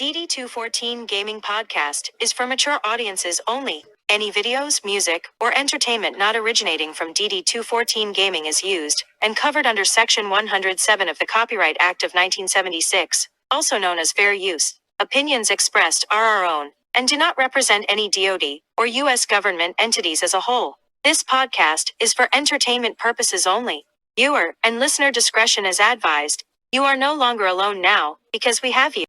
DD214 Gaming Podcast is for mature audiences only. Any videos, music, or entertainment not originating from DD214 Gaming is used and covered under Section 107 of the Copyright Act of 1976, also known as fair use. Opinions expressed are our own and do not represent any DoD or U.S. government entities as a whole. This podcast is for entertainment purposes only. Viewer and listener discretion is advised. You are no longer alone now, because we have you.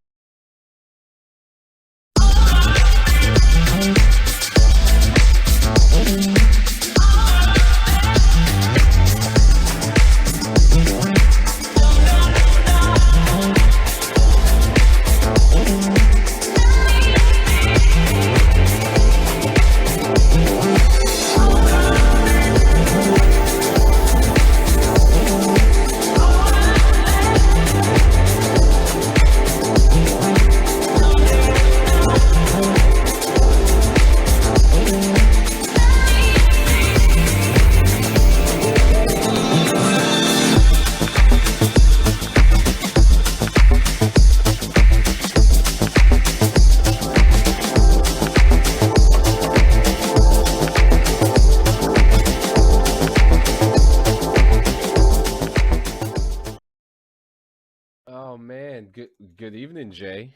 Good evening, Jay.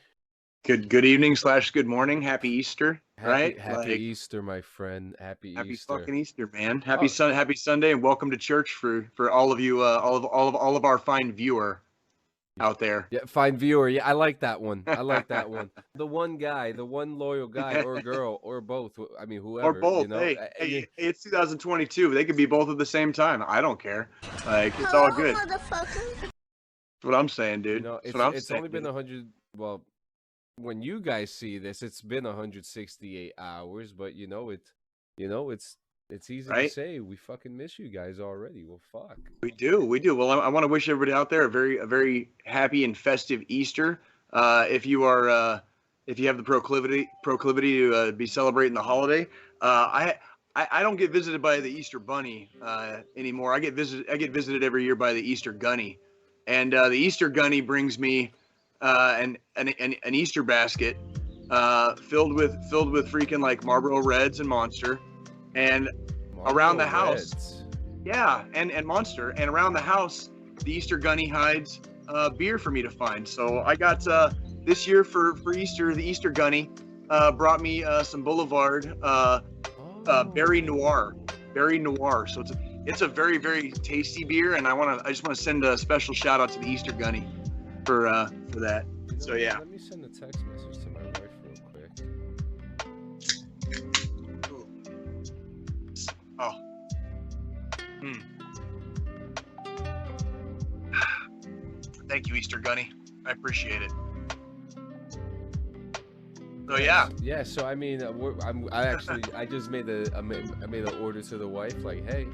Good evening / good morning. Happy Easter, right? Happy Easter, my friend. Happy Easter. Fucking Easter, man. Happy Sunday, and welcome to church for all of you, all of our fine viewer out there. Yeah, fine viewer. Yeah, I like that one. The one guy, the one loyal guy or girl or both. I mean, whoever. Or both. You know? Hey, it's 2022. They could be both at the same time. I don't care. Like, it's all good. That's what I'm saying, dude. You know, it's only been 100. Well, when you guys see this, it's been 168 hours. But it's easy to say we fucking miss you guys already. Well, fuck. We do. Well, I want to wish everybody out there a very happy and festive Easter. If you have the proclivity to be celebrating the holiday, I don't get visited by the Easter Bunny anymore. I get visited every year by the Easter Gunny. And the Easter Gunny brings me an Easter basket filled with freaking like Marlboro Reds and Monster, and around the house, and Monster, and around the house, the Easter Gunny hides beer for me to find. So I got this year for Easter, the Easter Gunny brought me some Boulevard Berry Noir. So it's a very tasty beer, and I just want to send a special shout out to the Easter Gunny for that. So yeah. Let me send a text message to my wife real quick. Ooh. Oh. Thank you, Easter Gunny. I appreciate it. So yeah. Yeah. So I mean, I just made I made an order to the wife, like, hey.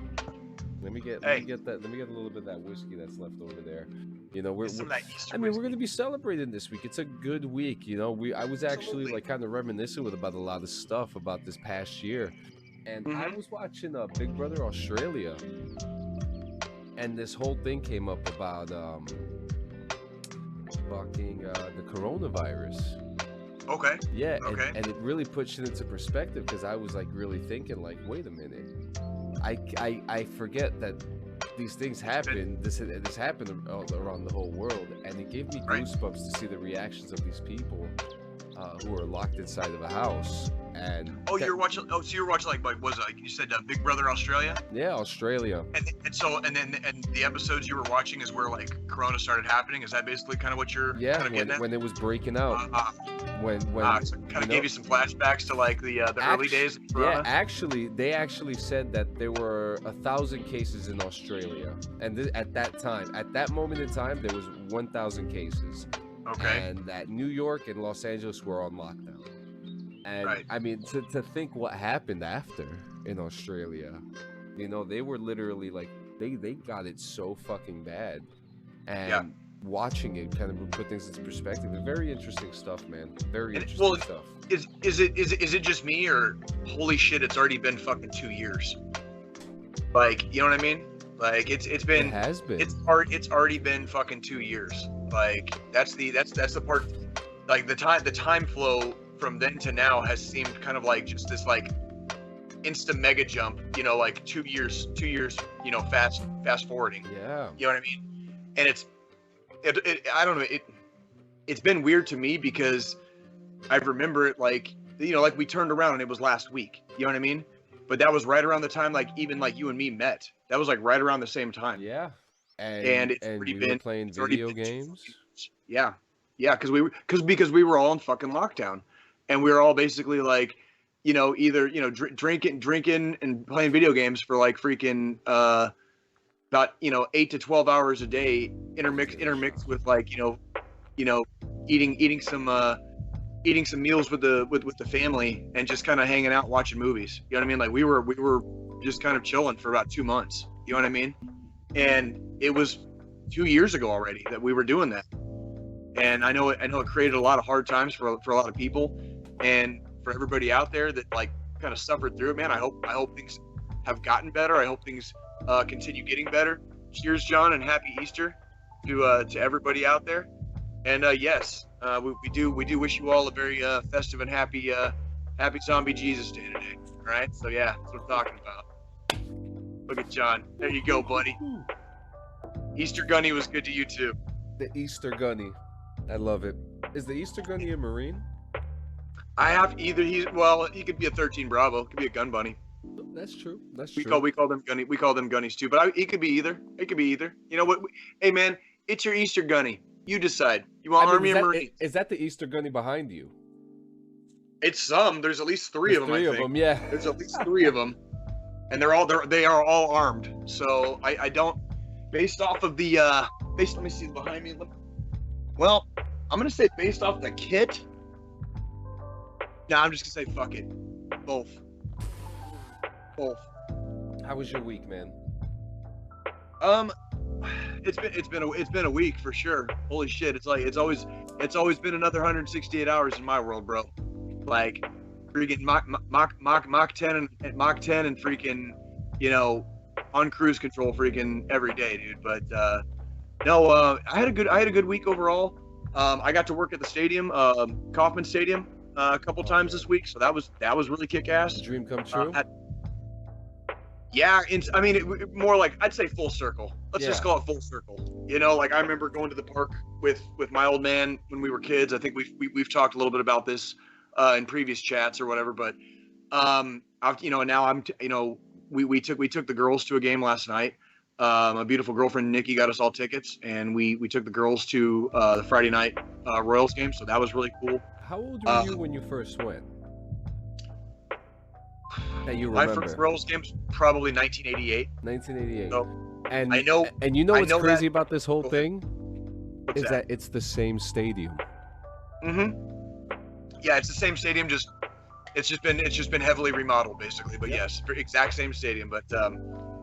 Let me get a little bit of that whiskey that's left over there. You know, we're going to be celebrating this week. It's a good week. You know, I was actually like kind of reminiscing about a lot of stuff about this past year, and I was watching Big Brother Australia, and this whole thing came up about the coronavirus. Okay. Yeah. Okay. And it really puts it into perspective, because I was like really thinking, like, wait a minute. I forget that these things happen. This happened around the whole world, and it gave me goosebumps to see the reactions of these people who are locked inside of a house. And you're watching. Oh, so you're watching like was it, like you said, Big Brother Australia? Yeah, Australia. And the episodes you were watching is where like Corona started happening. Is that basically kind of what you're kind of getting at? When it was breaking out. So kind of gave you some flashbacks to like the early days of Corona? Yeah, they actually said that there were 1,000 cases in Australia, and at that moment in time, there was 1,000 cases. Okay. And that New York and Los Angeles were on lockdown. And I mean, to think what happened after in Australia, you know, they were literally like, they got it so fucking bad. And watching it kind of put things into perspective. Very interesting stuff, man. Very interesting stuff. Is it just me, or holy shit, it's already been fucking 2 years? Like, you know what I mean? Like it has been. It's already been fucking 2 years. Like that's the part like the time flow from then to now has seemed kind of like just this like insta mega jump, you know, like 2 years, you know, fast forwarding. Yeah. You know what I mean? And I don't know, it's been weird to me because I remember it like, you know, like we turned around and it was last week. You know what I mean? But that was right around the time, like even like you and me met. That was like right around the same time. Yeah. And it's already been playing video games. Yeah, because we were all in fucking lockdown, and we were all basically like, you know, either, you know, drinking and playing video games for like freaking about, you know, 8 to 12 hours a day, intermixed with like, you know, eating some meals with the family and just kind of hanging out watching movies. You know what I mean? Like we were just kind of chilling for about 2 months. You know what I mean? And it was 2 years ago already that we were doing that. And I know it created a lot of hard times for a lot of people, and for everybody out there that like kind of suffered through it, man. I hope things have gotten better. I hope things continue getting better. Cheers, John, and happy Easter to everybody out there. And yes, we do wish you all a very festive and happy Zombie Jesus Day today. All right, so yeah, that's what I'm talking about. Look at John. There you go, buddy. Easter Gunny was good to you too. The Easter Gunny. I love it. Is the Easter Gunny a Marine? I have either. He could be a 13 Bravo. Could be a gun bunny. That's true. We call them gunny. We call them gunnies too. But he could be either. It could be either. You know what? Hey man, it's your Easter Gunny. You decide. You want Army or Marine? Is that the Easter Gunny behind you? It's some. There's at least three of them. Three of them, yeah. There's at least 3 of them, and they are all armed. So I don't. Based off of the let me see behind me. Well, I'm gonna say based off the kit. Nah, I'm just gonna say fuck it. Both. How was your week, man? It's been a week for sure. Holy shit! It's always been another 168 hours in my world, bro. Like freaking Mach 10 and freaking, you know, on cruise control freaking every day, dude. But no, I had a good week overall. I got to work at the stadium, Kauffman Stadium, a couple times this week, so that was really kick-ass. Dream come true. Yeah, I mean, more like I'd say full circle. Let's just call it full circle. You know, like I remember going to the park with my old man when we were kids. I think we've talked a little bit about this in previous chats or whatever. But you know, now I'm you know, we took the girls to a game last night. My beautiful girlfriend Nikki got us all tickets, and we took the girls to the Friday night Royals game. So that was really cool. How old were you when you first went? That you remember? My first Royals game was probably 1988. 1988. So, and I know. And you know what's crazy about this whole Go thing? What's is that it's the same stadium. Yeah, it's the same stadium. It's just been heavily remodeled, basically. But yes, exact same stadium. But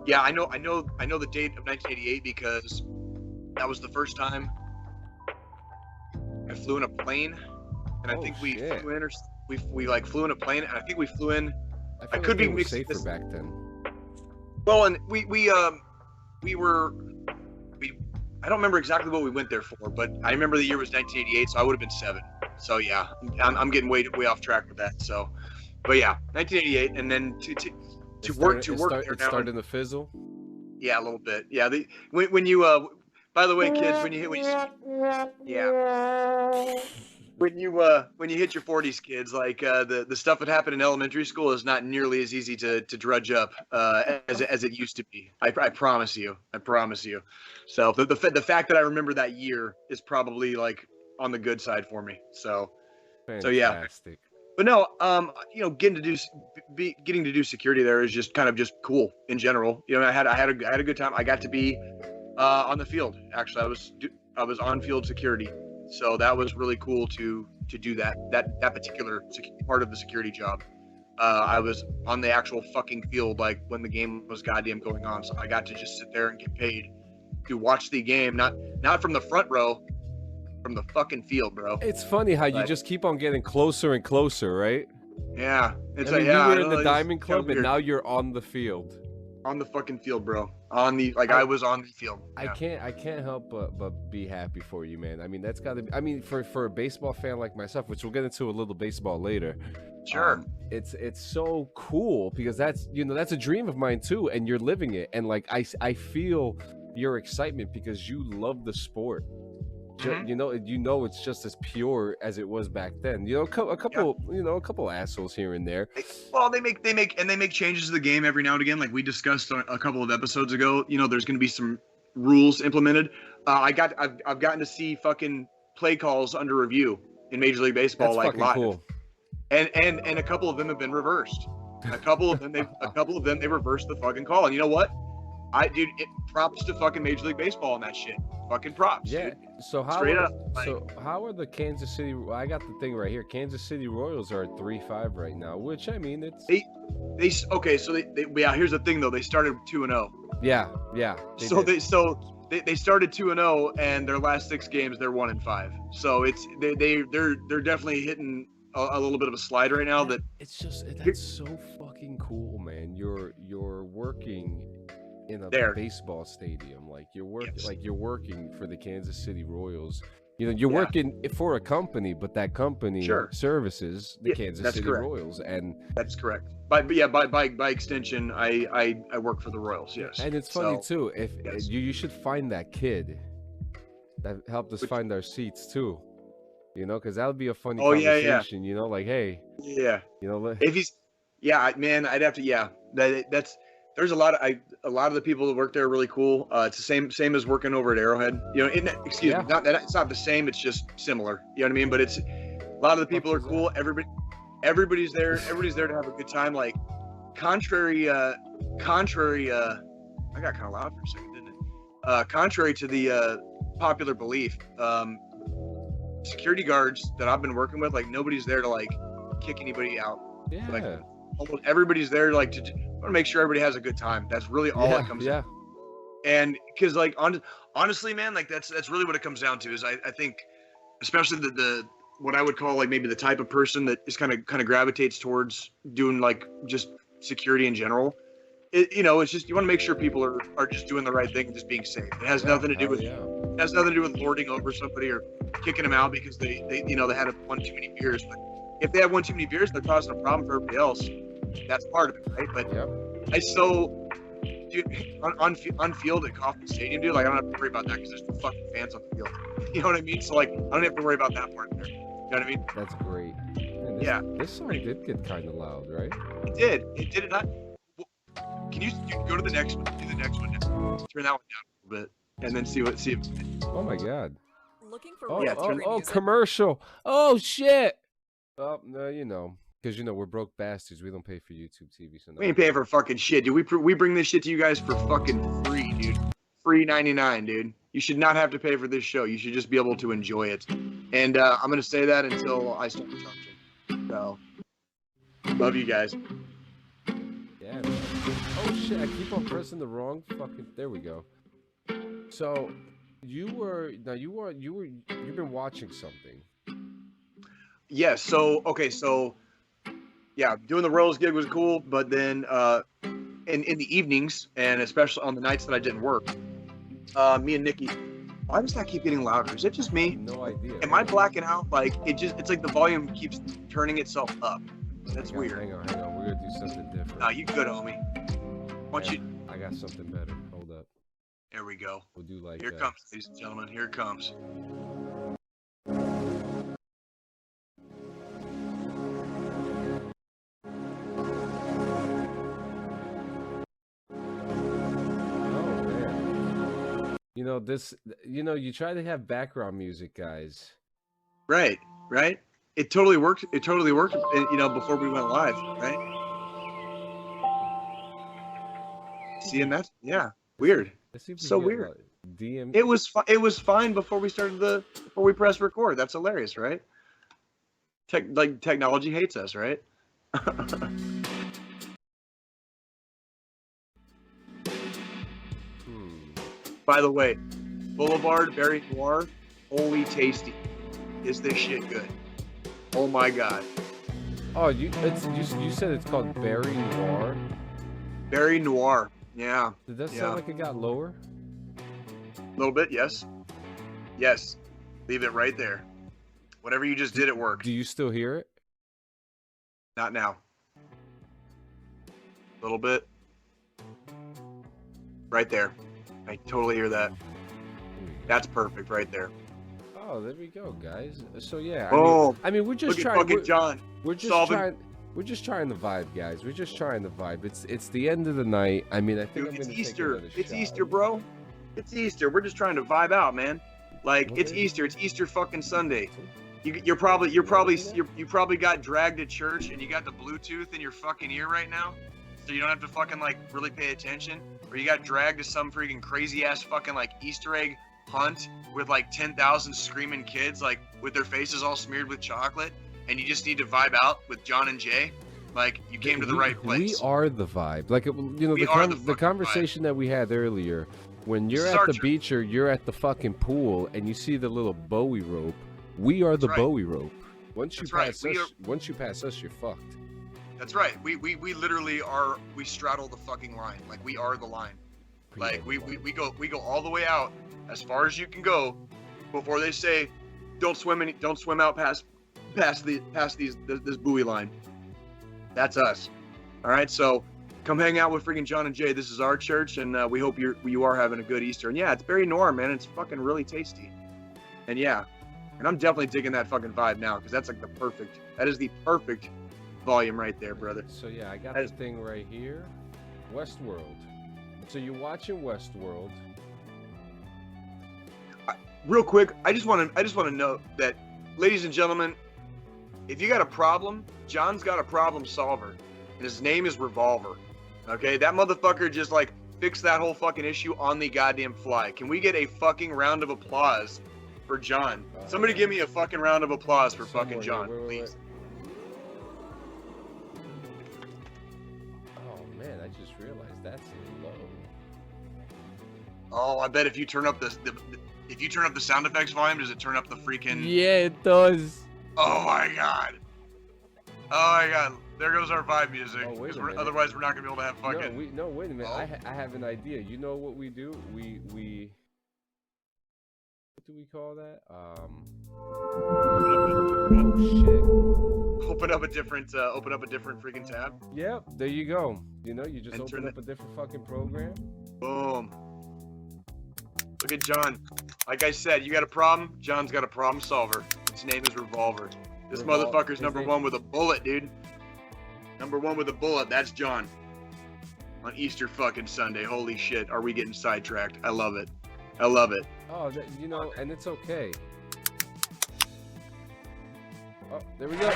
yeah, I know the date of 1988 because that was the first time I flew in a plane, and I think we flew in, or we like flew in a plane, and I think we flew in. I could be mixing safer back then. Well, and we were I don't remember exactly what we went there for, but I remember the year was 1988, so I would have been 7. So yeah, I'm getting way off track with that. So, but yeah, 1988, and then to work there now. It's starting to fizzle. Yeah, a little bit. Yeah, when you by the way, kids, when you hit when you hit your 40s, kids, like the stuff that happened in elementary school is not nearly as easy to drudge up as it used to be. I promise you. So the fact that I remember that year is probably like on the good side for me. So fantastic. Yeah. But no, you know, getting to do security there is just kind of just cool in general. You know, I had a good time. I got to be on the field. Actually, I was on field security. So that was really cool to do that particular part of the security job. I was on the actual fucking field, like when the game was goddamn going on. So I got to just sit there and get paid to watch the game, not from the front row, from the fucking field, bro. It's funny how you just keep on getting closer and closer, right? Yeah, it's like, you were in the Diamond Club, and now you're on the field. On the fucking field, bro. I was on the field. Yeah. I can't help but be happy for you, man. I mean, that's gotta be. I mean, for a baseball fan like myself, which we'll get into a little baseball later. Sure. It's so cool because that's a dream of mine too, and you're living it. And like I feel your excitement because you love the sport. Mm-hmm. It's just as pure as it was back then. A couple assholes here and there. Well, they make changes to the game every now and again. Like we discussed a couple of episodes ago. There's going to be some rules implemented. I've gotten to see fucking play calls under review in Major League Baseball. That's like live. Cool. And a couple of them have been reversed. A couple of them they reversed the fucking call. And you know what? Props to fucking Major League Baseball on that shit. Fucking props. Yeah. Dude. So how are the Kansas City? I got the thing right here. Kansas City Royals are at 3-5 right now, which I mean it's they here's the thing though. They started 2-0. Yeah. They started 2-0 and their last 6 games they're 1-5. So they're definitely hitting a little bit of a slide right now. That's so fucking cool, man. You're working in a baseball stadium, like you're working for the Kansas City Royals. You're working for a company, but that company services the Kansas City Royals, and that's correct. By extension, I work for the Royals. Yes, and it's funny too. If you should find that kid that helped us find our seats too. Because that would be a funny conversation. Like hey, if he's man, I'd have to that's. There's a lot of the people that work there are really cool. It's the same as working over at Arrowhead. It's not the same. It's just similar. You know what I mean? But it's a lot of the people are cool. Everybody's there. Everybody's there to have a good time. Like contrary. I got kind of loud for a second, didn't it? Contrary to the popular belief, security guards that I've been working with, like nobody's there to like kick anybody out. Yeah. Like almost everybody's there like to want to make sure everybody has a good time. That's really all it comes down to. And because like honestly, man, like that's really what it comes down to is I think especially the what I would call like maybe the type of person that is kind of gravitates towards doing like just security in general. It's just you want to make sure people are just doing the right thing and just being safe. It has nothing to do with lording over somebody or kicking them out because they had one too many beers. But if they have one too many beers, they're causing a problem for everybody else. That's part of it, right? But on field at Kauffman Stadium, dude, like I don't have to worry about that because there's no fucking fans on the field. You know what I mean? So like I don't have to worry about that part there. You know what I mean? That's great. This song did get kind of loud, right? It did. It did not. Can you go to the next one? Do the next one. Turn that one down a little bit, and then see if. Oh my god. Looking for commercial. Oh shit. Oh no, because we're broke bastards. We don't pay for YouTube TV. So we ain't paying for fucking shit, dude. We bring this shit to you guys for fucking free, dude. Free 99, dude. You should not have to pay for this show. You should just be able to enjoy it. And I'm gonna say that until I start charging. So, love you guys. Yeah. Oh shit! I keep on pressing the wrong fucking. There we go. So, you've been watching something. Yes. So doing the Royals gig was cool, but then in the evenings and especially on the nights that I didn't work, me and Nikki, why does that keep getting louder? Is it just me? No idea. Am I blacking out? Like it's like the volume keeps turning itself up. That's weird. Hang on. We're gonna do something different. No, you good, homie. I got something better. Hold up. There we go. We'll do like. Here it comes, ladies and gentlemen. Here it comes. You try to have background music, guys. Right. It totally worked. Before we went live, right? Seeing that? Yeah. Weird. So weird. It was fine before we pressed record. That's hilarious, right? Technology hates us, right? By the way, Boulevard Berry Noir, holy tasty. Is this shit good? Oh my god. Oh, you said it's called Berry Noir? Berry Noir. Yeah. Did that sound like it got lower? A little bit, yes. Yes. Leave it right there. Whatever you just did at work. Do you still hear it? Not now. A little bit. Right there. I totally hear that. That's perfect right there. Oh, there we go, guys. So yeah, I mean we're just trying. Look at John. We're just trying to vibe, guys. We're just trying to vibe. It's the end of the night. I mean, I think Dude, it's Easter. It's Easter, bro. It's Easter. We're just trying to vibe out, man. Like it's Easter. It's Easter fucking Sunday. You probably got dragged to church and you got the Bluetooth in your fucking ear right now, so you don't have to fucking like really pay attention. Or you got dragged to some freaking crazy ass fucking like Easter egg hunt with like 10,000 screaming kids like with their faces all smeared with chocolate, and you just need to vibe out with John and Jay. Like you came to the right place. We are the vibe. Like the conversation that we had earlier. When you're at the beach or you're at the fucking pool and you see the little Bowie rope, we are the Bowie rope. Once you pass us, you're fucked. That's right. We literally are. We straddle the fucking line. Like we are the line. Like we go all the way out as far as you can go before they say don't swim out past this buoy line. That's us. All right. So come hang out with freaking John and Jay. This is our church, and we hope you are having a good Easter. And yeah, it's Barry Norm, man. It's fucking really tasty. And yeah, and I'm definitely digging that fucking vibe now because that's like that is the perfect volume right there, brother. So yeah, I got this thing right here, WestWorld. So you're watching WestWorld. Real quick, I just want to note that, ladies and gentlemen, if you got a problem, John's got a problem solver, and his name is Revolver. Okay, that motherfucker just like fixed that whole fucking issue on the goddamn fly. Can we get a fucking round of applause for John? Somebody give me a fucking round of applause for fucking John, please. Oh man, I just realized that's low. Oh, I bet if you turn up the sound effects volume, does it turn up the freaking? Yeah, it does. Oh my god. Oh my god. There goes our vibe music. Oh, otherwise, we're not gonna be able to have fucking. No, wait a minute. I have an idea. You know what we do? We what do we call that? Oh shit. Open up a different freaking tab. Yep. There you go. You know, you just open up a different fucking program. Boom. Look at John. Like I said, you got a problem. John's got a problem solver. His name is Revolver. This motherfucker's number one with a bullet, dude. Number one with a bullet, that's John. On Easter fucking Sunday. Holy shit, are we getting sidetracked? I love it. I love it. Oh, you know, and it's okay. Oh, there we go. We're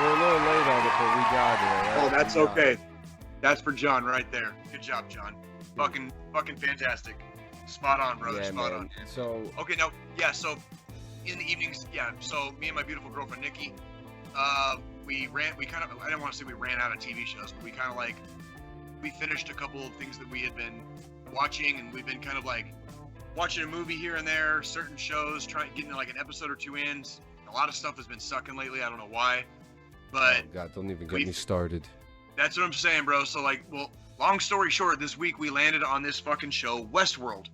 a little late on it, but we got it. Right? Oh, that's okay. That's for John right there. Good job, John. Fucking fantastic. Spot on, brother. Yeah, Spot man. on. So. Okay, no, yeah. So, in the evenings, yeah. So me and my beautiful girlfriend Nikki, we kind of, I don't want to say we ran out of TV shows, but we finished a couple of things that we had been watching, and we've been kind of like watching a movie here and there, certain shows, getting like an episode or two in. A lot of stuff has been sucking lately. I don't know why, but oh God, don't even get me started. That's what I'm saying, bro. So like, well, long story short, this week we landed on this fucking show, WestWorld.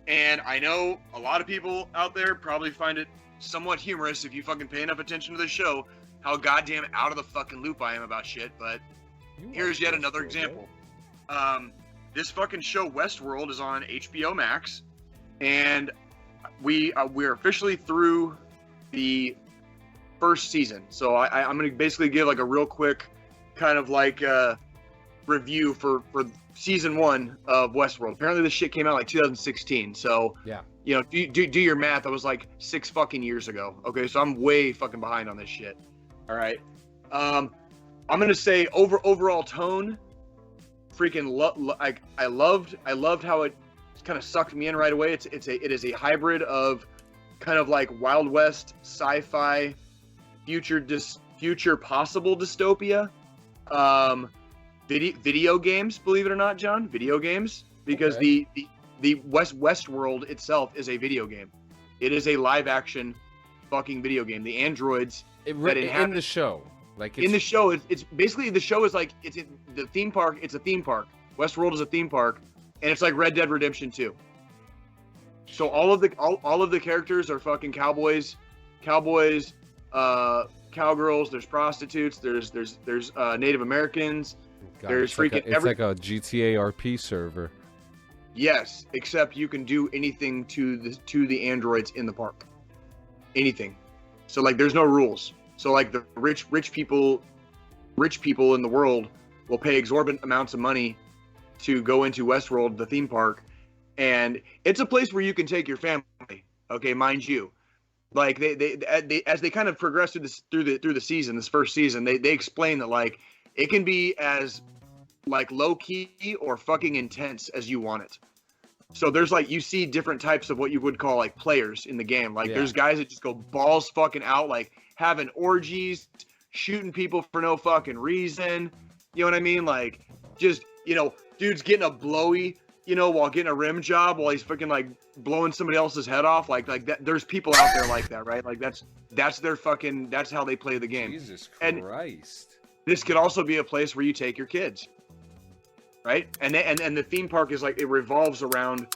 And I know a lot of people out there probably find it somewhat humorous if you fucking pay enough attention to the show, how goddamn out of the fucking loop I am about shit, but here's yet another example. Right? This fucking show, WestWorld, is on HBO Max, and we're officially through the first season. So I'm going to basically give like a real quick kind of like review for season 1 of WestWorld. Apparently this shit came out like 2016. So yeah, you know, do your math. That was like 6 fucking years ago. Okay, so I'm way fucking behind on this shit. All right. I'm gonna say overall tone. Freaking I loved how it kind of sucked me in right away. It is a hybrid of kind of like Wild West sci-fi future possible dystopia. Video games, believe it or not, John. Video games, because the WestWorld itself is a video game. It is a live action fucking video game. The androids in the show. Like in the show, it's basically the show is like it's in the theme park. It's a theme park. WestWorld is a theme park, and it's like Red Dead Redemption 2. So all of the characters are fucking cowboys, cowgirls. There's prostitutes. There's Native Americans. God, there's freaking. It's like a GTA RP server. Yes, except you can do anything to the androids in the park. Anything. So like, there's no rules. So like the rich people in the world will pay exorbitant amounts of money to go into WestWorld, the theme park, and it's a place where you can take your family. Okay, mind you, like they as they kind of progress through the season, this first season, they explain that like it can be as like low key or fucking intense as you want it. So there's like, you see different types of what you would call like players in the game. Like there's guys that just go balls fucking out, like having orgies, shooting people for no fucking reason. You know what I mean? Like just, dude's getting a blowy, while getting a rim job while he's fucking like blowing somebody else's head off. Like that. There's people out there like that, right? Like that's their fucking, that's how they play the game. Jesus Christ. And this could also be a place where you take your kids. Right, and the theme park is like, it revolves around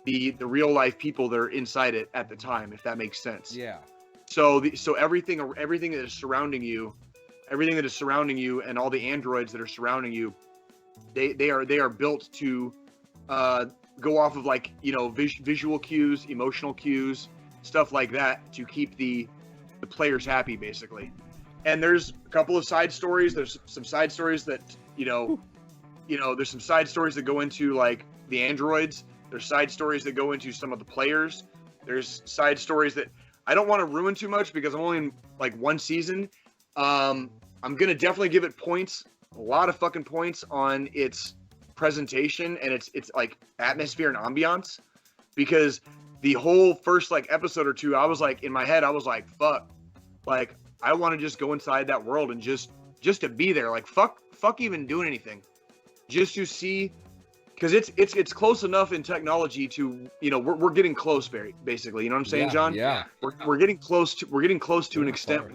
the real life people that are inside it at the time, if that makes sense. Yeah. So everything that is surrounding you, and all the androids that are surrounding you, they are built to go off of like visual cues, emotional cues, stuff like that, to keep the players happy, basically. And there's a couple of side stories. There's some side stories that there's some side stories that go into like the androids. There's side stories that go into some of the players. There's side stories that I don't want to ruin too much because I'm only in like one season. I'm going to definitely give it points, a lot of fucking points on its presentation and its like atmosphere and ambiance, because the whole first like episode or two, I was like, in my head, I was like, fuck, like I want to just go inside that world and just to be there. Like fuck even doing anything. Just to see, because it's close enough in technology to we're getting close, basically. You know what I'm saying, John? Yeah. We're getting close to an extent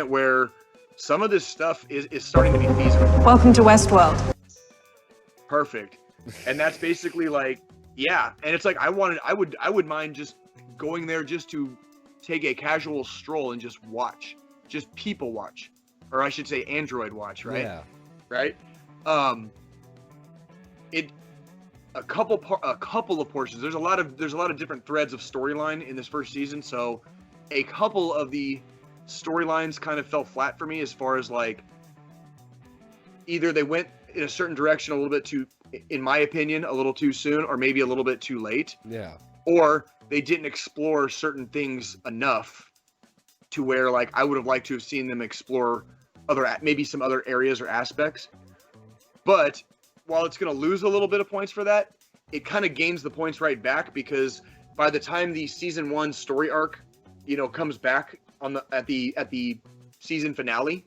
where some of this stuff is starting to be feasible. Welcome to WestWorld. Perfect. And that's basically like, yeah. And it's like I would mind just going there just to take a casual stroll and just people watch. Or I should say android watch, right? Yeah. Right? A couple of portions. There's a lot of different threads of storyline in this first season, so a couple of the storylines kind of fell flat for me, as far as like either they went in a certain direction a little bit too, in my opinion, a little too soon, or maybe a little bit too late. Yeah. Or they didn't explore certain things enough to where like I would have liked to have seen them explore maybe some other areas or aspects. But while it's going to lose a little bit of points for that, it kind of gains the points right back, because by the time the season 1 story arc, comes back at the season finale,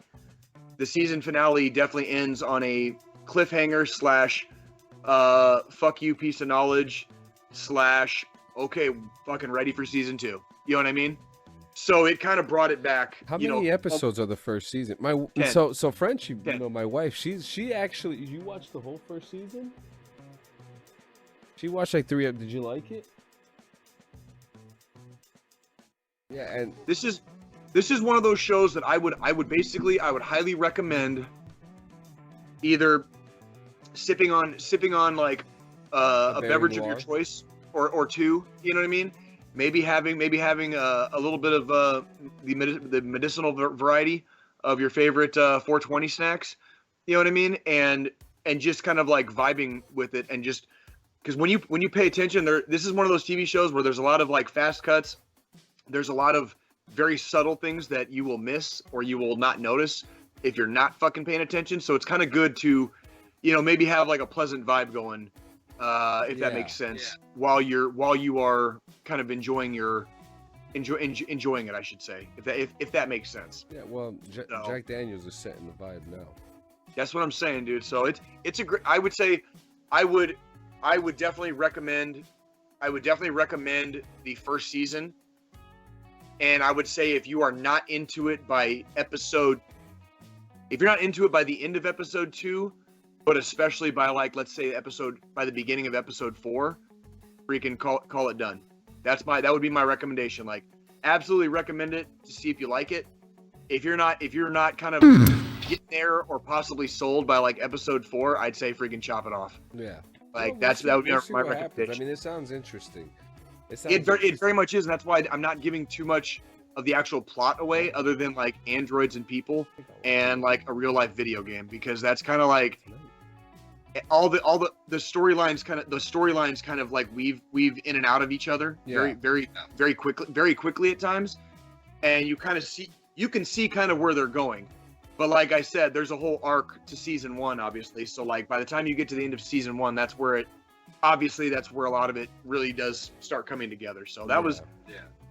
the season finale definitely ends on a cliffhanger / fuck you piece of knowledge / okay, fucking ready for season 2. You know what I mean? So it kind of brought it back. How many episodes are the first season? So Frenchie, my wife, she actually, you watched the whole first season? She watched like 3. Did you like it? Yeah, and this is one of those shows that I would highly recommend either sipping on like a beverage of your choice or two. You know what I mean? Maybe having a little bit of the medicinal variety of your favorite 420 snacks. You know what I mean? And just kind of like vibing with it, and just because when you pay attention, this is one of those TV shows where there's a lot of like fast cuts. There's a lot of very subtle things that you will miss or you will not notice if you're not fucking paying attention. So it's kind of good to, maybe have like a pleasant vibe going. If that makes sense, while you are kind of enjoying it, I should say, if that makes sense. Yeah, well, Jack Daniels is setting the vibe now. That's what I'm saying, dude. So it's a great. I would say, I would definitely recommend the first season. And I would say if you are not into it by if you're not into it by the end of episode 2, but especially by like, let's say by the beginning of episode 4, freaking call it done. That would be my recommendation. Like, absolutely recommend it to see if you like it. If you're not kind of getting there or possibly sold by like episode 4, I'd say freaking chop it off. Yeah. Like that would be my recommendation. I mean, it sounds interesting. It very much is, and that's why I'm not giving too much of the actual plot away, other than like androids and people and like a real life video game, because that's kind of like all the storylines kind of like weave in and out of each other very quickly at times, and you can see kind of where they're going. But like I said, there's a whole arc to season 1, obviously. So like by the time you get to the end of season 1, that's where a lot of it really does start coming together. So that was,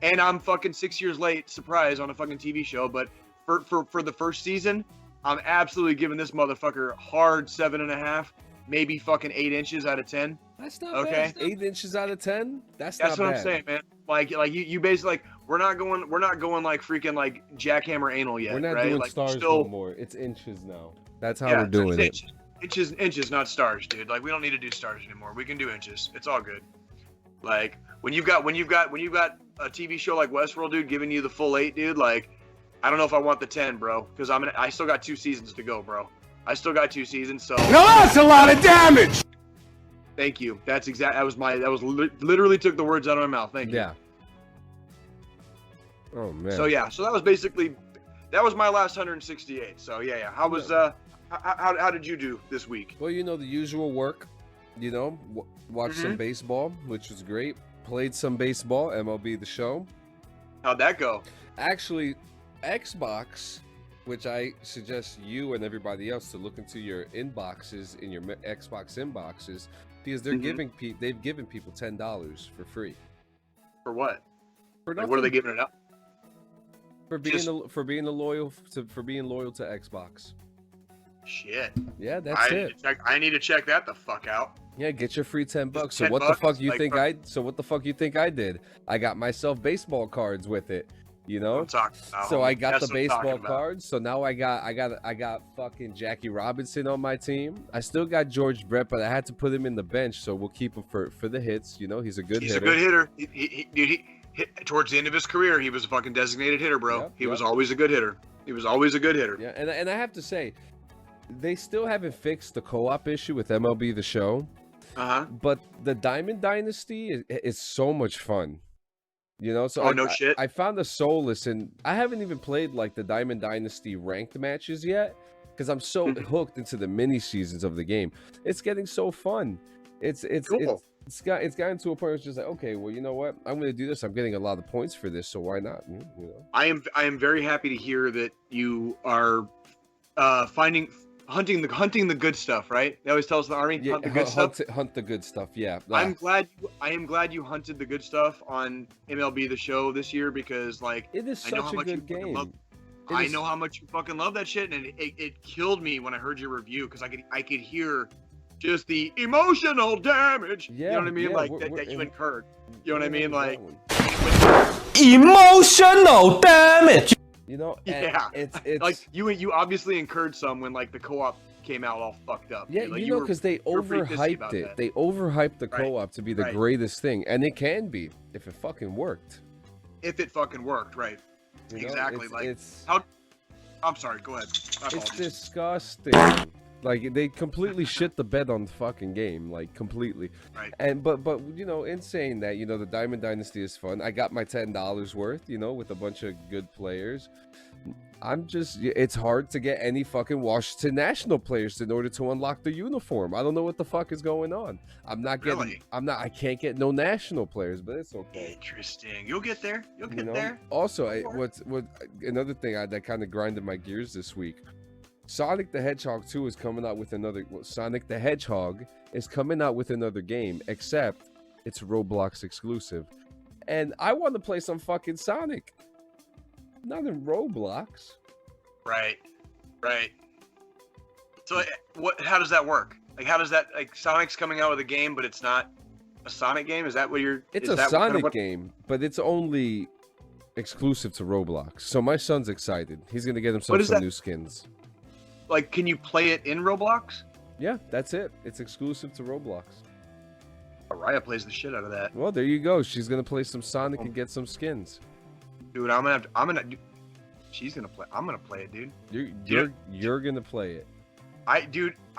and I'm fucking 6 years late, surprise, on a fucking TV show. But for the first season, I'm absolutely giving this motherfucker hard 7.5, maybe fucking 8 inches out of 10. That's not bad. 8 inches out of 10? That's not bad. That's what I'm saying, man. Like you basically like we're not going like freaking like jackhammer anal yet. We're not right? doing like, stars no more. It's inches now. That's how we're doing it. Inches, not stars, dude. Like we don't need to do stars anymore. We can do inches. It's all good. Like when you've got a TV show like WestWorld, dude, giving you the full 8, dude. Like I don't know if I want the 10, bro, because I still got 2 seasons to go, bro. I still got 2 seasons, so. No, that's a lot of damage. Thank you. That literally took the words out of my mouth. Thank you. Yeah. Oh man. So that was my last 168. So yeah. How did you do this week? Well, the usual work. Watched some baseball, which was great. Played some baseball, MLB The Show. How'd that go? Actually, Xbox, which I suggest you and everybody else to look into your inboxes, in your Xbox inboxes, because they've given people $10 for free. For what? For like, what are they giving it up? For being loyal to Xbox. Shit. Yeah, that's it. I need to check that the fuck out. Yeah, get your free $10. So $10 what the fuck you like, think what the fuck you think I did? I got myself baseball cards with it. So I got the baseball cards. So now I got fucking Jackie Robinson on my team. I still got George Brett, but I had to put him in the bench, so we'll keep him for the hits. He's a good hitter. He's a good hitter. He towards the end of his career, he was a fucking designated hitter, bro. He was always a good hitter. Yeah, and I have to say, they still haven't fixed the co-op issue with MLB The Show. But the Diamond Dynasty is so much fun. So no shit. I found a solace in. I haven't even played like the Diamond Dynasty ranked matches yet, because I'm so hooked into the mini seasons of the game. It's getting so fun. It's cool. It's gotten to a point where it's just like, okay, well, you know what? I'm going to do this. I'm getting a lot of points for this, so why not? I am very happy to hear that you are hunting the good stuff, right? They always tell us in the Army, hunt the good stuff. Hunt the good stuff, yeah. I am glad you hunted the good stuff on MLB The Show this year, because like it is such a good game. I know how much you fucking love that shit, and it killed me when I heard your review, because I could hear just the emotional damage. Yeah, you know what I mean? Yeah, like that you incurred. You know what I mean? Like emotional damage. It's like you obviously incurred some when like the co-op came out all fucked up. Yeah, like, because they overhyped it. They overhyped the co-op to be the greatest thing, and it can be if it fucking worked. If it fucking worked, right? Exactly. I'm sorry. Go ahead. It's disgusting. Like they completely shit the bed on the fucking game, like completely. Right. And but in saying that, the Diamond Dynasty is fun. I got my $10 worth, with a bunch of good players. It's hard to get any fucking Washington National players in order to unlock the uniform. I don't know what the fuck is going on. I can't get no national players, but it's okay. Interesting. You'll get there. You'll get there. Also, another thing that kind of grinded my gears this week. Sonic the Hedgehog 2 is coming out with another. Sonic the Hedgehog is coming out with another game, except it's Roblox exclusive, and I want to play some fucking Sonic. Not in Roblox. Right. So how does that work? Like, how does that, like, Sonic's coming out with a game, but it's not a Sonic game? Is that what you're? It's a Sonic game, but it's only exclusive to Roblox. So my son's excited. He's gonna get himself some new skins. Like, can you play it in Roblox? Yeah, that's it. It's exclusive to Roblox. Araya plays the shit out of that. Well, there you go. She's gonna play some Sonic and get some skins. Dude, she's gonna play. I'm gonna play it, dude. You're gonna play it. I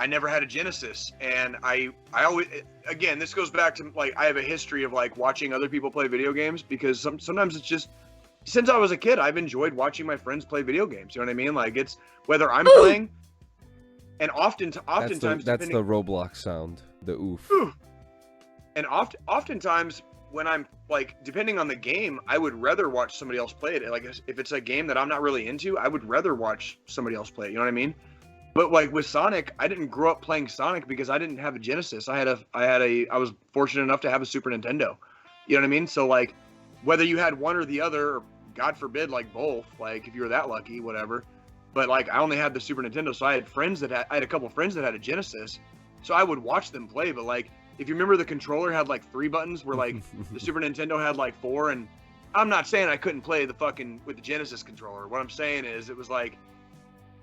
never had a Genesis, and I always, again, this goes back to, like, I have a history of, like, watching other people play video games, because sometimes it's just, since I was a kid, I've enjoyed watching my friends play video games. You know what I mean? Like, it's whether I'm playing, and oftentimes that's the Roblox sound, the oof. And oftentimes when I'm, like, depending on the game, I would rather watch somebody else play it. Like, if it's a game that I'm not really into, I would rather watch somebody else play it. You know what I mean? But, like, with Sonic, I didn't grow up playing Sonic because I didn't have a Genesis. I was fortunate enough to have a Super Nintendo. You know what I mean? So, like, whether you had one or the other, or God forbid, like, both, like, if you were that lucky, whatever. But, like, I only had the Super Nintendo, so I had a couple friends that had a Genesis, so I would watch them play. But, like, if you remember, the controller had, like, 3 buttons, where, like, the Super Nintendo had, like, 4, and I'm not saying I couldn't play with the Genesis controller. What I'm saying is, it was, like,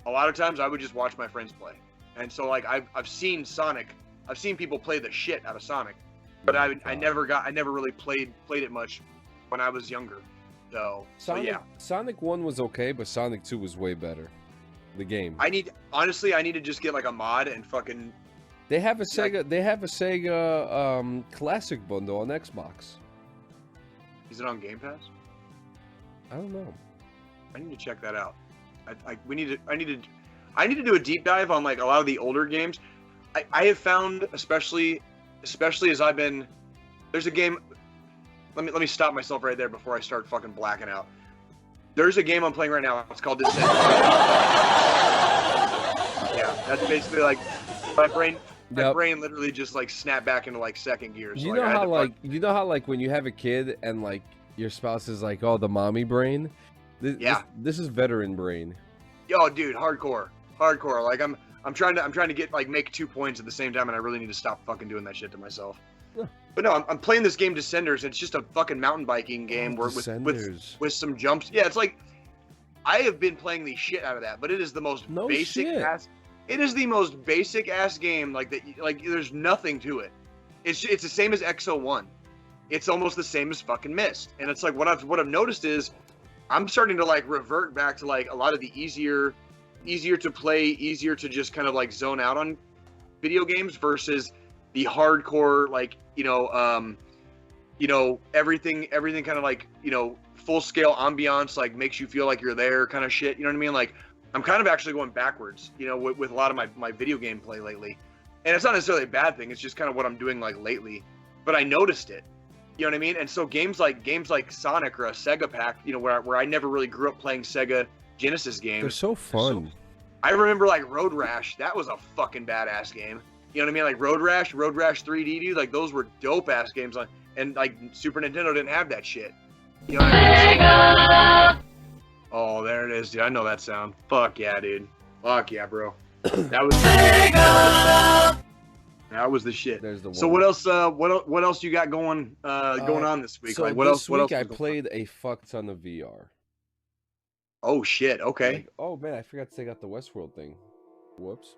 a lot of times I would just watch my friends play. And so, like, I've seen Sonic, I've seen people play the shit out of Sonic, but I never really played it much when I was younger. So yeah. Sonic 1 was okay, but Sonic 2 was way better. The game. I need to just get, like, a mod and fucking. They have a Sega Classic bundle on Xbox. Is it on Game Pass? I don't know. I need to check that out. I need to do a deep dive on, like, a lot of the older games. I have found, especially as I've been, there's a game. Let me stop myself right there before I start fucking blacking out. There's a game I'm playing right now. It's called Descent. Yeah, that's basically, like, my brain literally just, like, snapped back into, like, second gear. So, you know how when you have a kid and, like, your spouse is like, oh, the mommy brain. This is veteran brain. Yo, dude, hardcore. Like, I'm trying to get, like, make 2 points at the same time, and I really need to stop fucking doing that shit to myself. But no, I'm playing this game, Descenders. It's just a fucking mountain biking game with some jumps. Yeah, it's like, I have been playing the shit out of that, but it is the most basic ass. It is the most basic ass game, like that. Like, there's nothing to it. It's the same as XO1. It's almost the same as fucking Myst. And it's like, what I've noticed is, I'm starting to, like, revert back to, like, a lot of the easier to play, easier to just kind of, like, zone out on video games versus the hardcore, like, everything kind of, like, full scale ambiance, like, makes you feel like you're there kind of shit. You know what I mean? Like, I'm kind of actually going backwards, with a lot of my video game play lately. And it's not necessarily a bad thing. It's just kind of what I'm doing, like, lately. But I noticed it. You know what I mean? And so games like Sonic or a Sega pack, where I never really grew up playing Sega Genesis games. They're so fun. I remember, like, Road Rash. That was a fucking badass game. You know what I mean? Like Road Rash 3D, dude. Like, those were dope ass games. And, like, Super Nintendo didn't have that shit. You know what I mean? Oh, there it is, dude. I know that sound. Fuck yeah, dude. Fuck yeah, bro. That was Sega. That was the shit. There's the one. So what else? What else you got going on this week? So like, what this else? week I played a fuck ton of VR. Oh shit! Okay. Like, oh man, I forgot to take out the WestWorld thing. Whoops.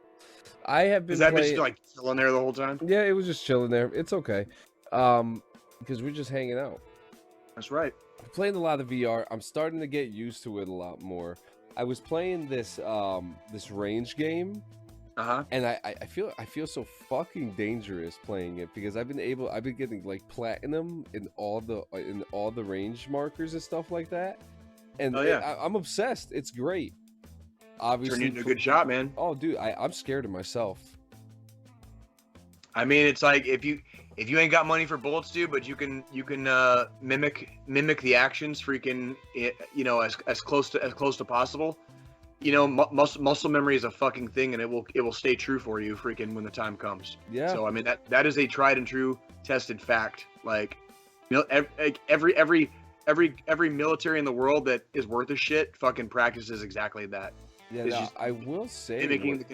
I have been. Has that been, like, chilling there the whole time? Yeah, it was just chilling there. It's okay, because we're just hanging out. That's right. I'm playing a lot of VR. I'm starting to get used to it a lot more. I was playing this range game. And I feel so fucking dangerous playing it because I've been getting, like, platinum in all the range markers and stuff like that. And I'm obsessed. It's great. Obviously, turn you into a good shot, man. Oh, dude, I'm scared of myself. I mean, it's like, if you ain't got money for bullets, dude, but you can mimic the actions, freaking, as close to possible. Muscle memory is a fucking thing, and it will stay true for you, freaking, when the time comes. Yeah. So I mean, that is a tried and true, tested fact. Like, every military in the world that is worth a shit fucking practices exactly that. Yeah. No, I will say, mimicking the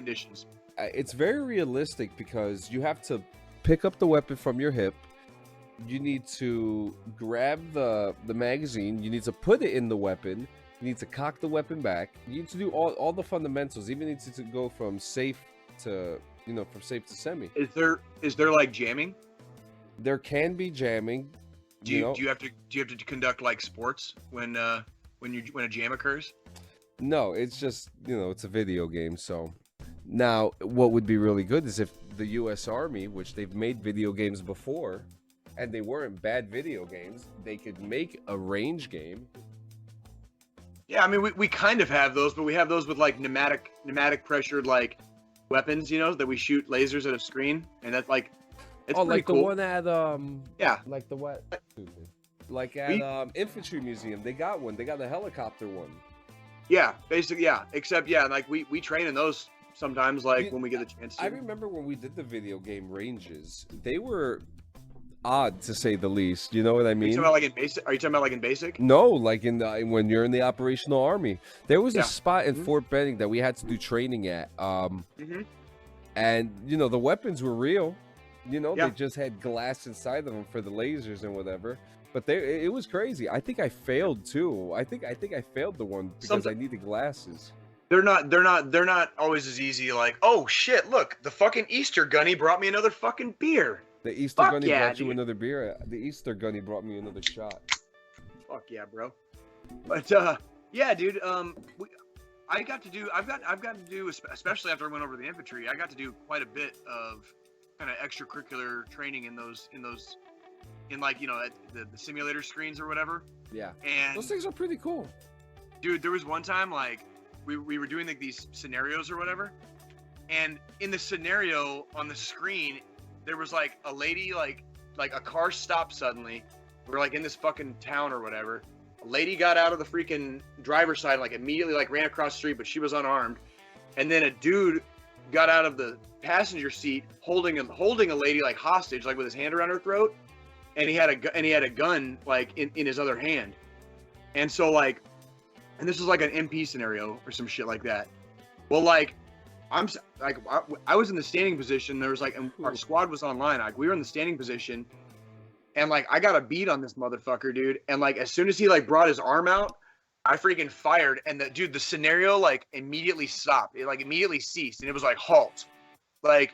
you need to grab the magazine. You need to put it in the weapon. You need to cock the weapon back. You need to do all the fundamentals. Even need to go from safe to from safe to semi. Is there like jamming? There can be jamming. Do you have to conduct like sports when a jam occurs? No, it's just it's a video game. So now what would be really good is if the U.S. Army, which they've made video games before, and they weren't bad video games, they could make a range game. Yeah, I mean we kind of have those, but we have those with like pneumatic pressured like weapons, that we shoot lasers at a screen, and that's like it's pretty like cool. the one at yeah, like the what? Like at Infantry Museum, they got one. They got the helicopter one. Yeah, basically, yeah. Except like we train in those sometimes, like when we get the chance to. I remember when we did the video game ranges, they were odd to say the least. You know what I mean? Are you talking about like in basic? Are you talking about like in basic? No, like when you're in the operational army. There was a spot in Fort Benning that we had to do training at. And the weapons were real. They just had glass inside of them for the lasers and whatever. But it was crazy. I think I failed too. I think I failed the one because I needed glasses. They're not always as easy. Like, oh shit, look, the fucking Easter Gunny brought me another fucking beer. The Easter Gunny brought you another beer. The Easter Gunny brought me another shot. Fuck yeah, bro. But yeah, dude. I've got to do, especially after I went over the infantry. I got to do quite a bit of kind of extracurricular training in like the simulator screens or whatever. Yeah. And those things are pretty cool. Dude, there was one time like we were doing like these scenarios or whatever, and in the scenario on the screen there was like a lady like a car stopped suddenly. We're like in this fucking town or whatever. A lady got out of the freaking driver's side, like immediately like ran across the street, but she was unarmed. And then a dude got out of the passenger seat holding a lady like hostage, like with his hand around her throat. And he had a gun like in his other hand. And so like, and this was like an MP scenario or some shit like that. Well, like I was in the standing position. There was like, and our squad was online. Like we were in the standing position, and like I got a beat on this motherfucker, dude. And like as soon as he like brought his arm out, I freaking fired. And the scenario like immediately stopped. It like immediately ceased, and it was like halt. Like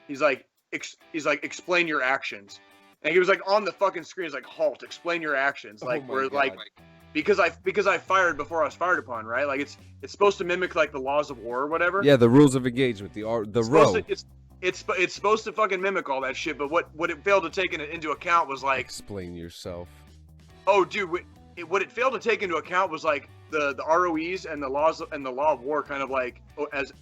he's like explain your actions. And he was like on the fucking screen. He's like halt, explain your actions. Like we're like. Because I fired before I was fired upon, right? Like it's supposed to mimic like the laws of war or whatever. Yeah, the rules of engagement, the row. It's supposed to fucking mimic all that shit. But what it failed to take into account was like explain yourself. Oh, dude, what it failed to take into account was like the ROEs and the laws and the law of war kind of like as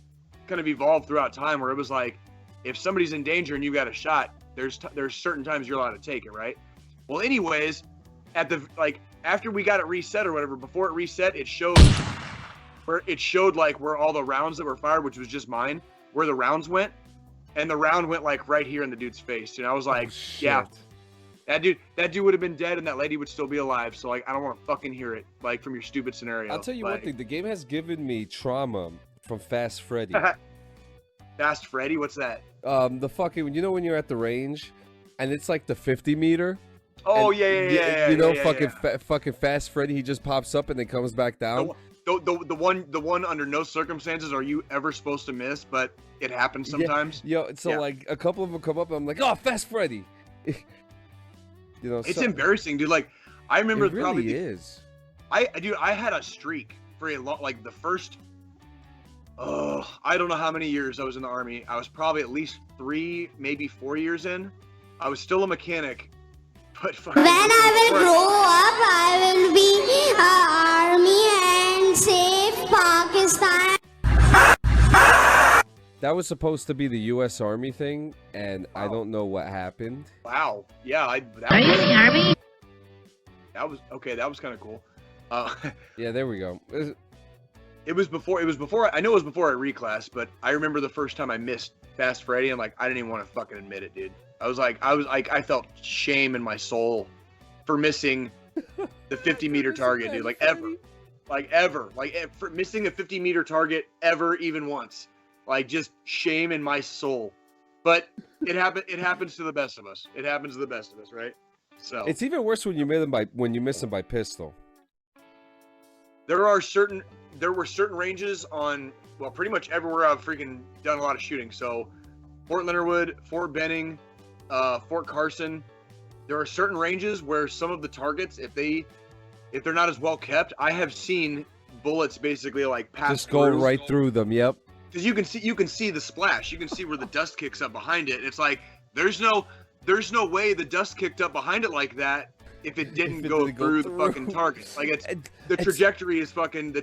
kind of evolved throughout time, where it was like if somebody's in danger and you got a shot, there's certain times you're allowed to take it, right? Well, anyways, at the like. After we got it reset or whatever, before it reset, it showed like where all the rounds that were fired, which was just mine, where the rounds went, and the round went like right here in the dude's face. And I was like, yeah, that dude would have been dead, and that lady would still be alive. So like, I don't want to fucking hear it, like from your stupid scenario. I'll tell you one thing: the game has given me trauma from Fast Freddy. Fast Freddy, what's that? The fucking when you're at the range, and it's like the 50 meter. Oh and, yeah. Fucking Fast Freddy, he just pops up and then comes back down. The one under no circumstances are you ever supposed to miss, but it happens sometimes. Like a couple of them come up and I'm like, oh, Fast Freddy. It's embarrassing, dude. Like I remember it really is. I had a streak for a lot, like the first. I don't know how many years I was in the Army. I was probably at least 3, maybe 4 years in. I was still a mechanic. But when I will grow up, I will be army and save Pakistan. That was supposed to be the U.S. Army thing, and I don't know what happened. Wow. Yeah. Are you in the Army? That was okay. That was kind of cool. Yeah, there we go. It was before. I know it was before I reclassed, but I remember the first time I missed Fast Freddy, and like I didn't even want to fucking admit it, dude. I felt shame in my soul for missing the 50-meter target, dude. Like ever, for missing a 50-meter target ever, even once. Like just shame in my soul. But it happens to the best of us. It happens to the best of us, right? So it's even worse when you miss them by pistol. There were certain ranges on, well, pretty much everywhere I've freaking done a lot of shooting. So Fort Leonard Wood, Fort Benning, Fort Carson. There are certain ranges where some of the targets, if they're not as well kept, I have seen bullets basically like pass just go through. right through them. Yep. Because you can see the splash. You can see where the dust kicks up behind it. It's like there's no way the dust kicked up behind it like that if it didn't go through the fucking target. Like the trajectory is fucking.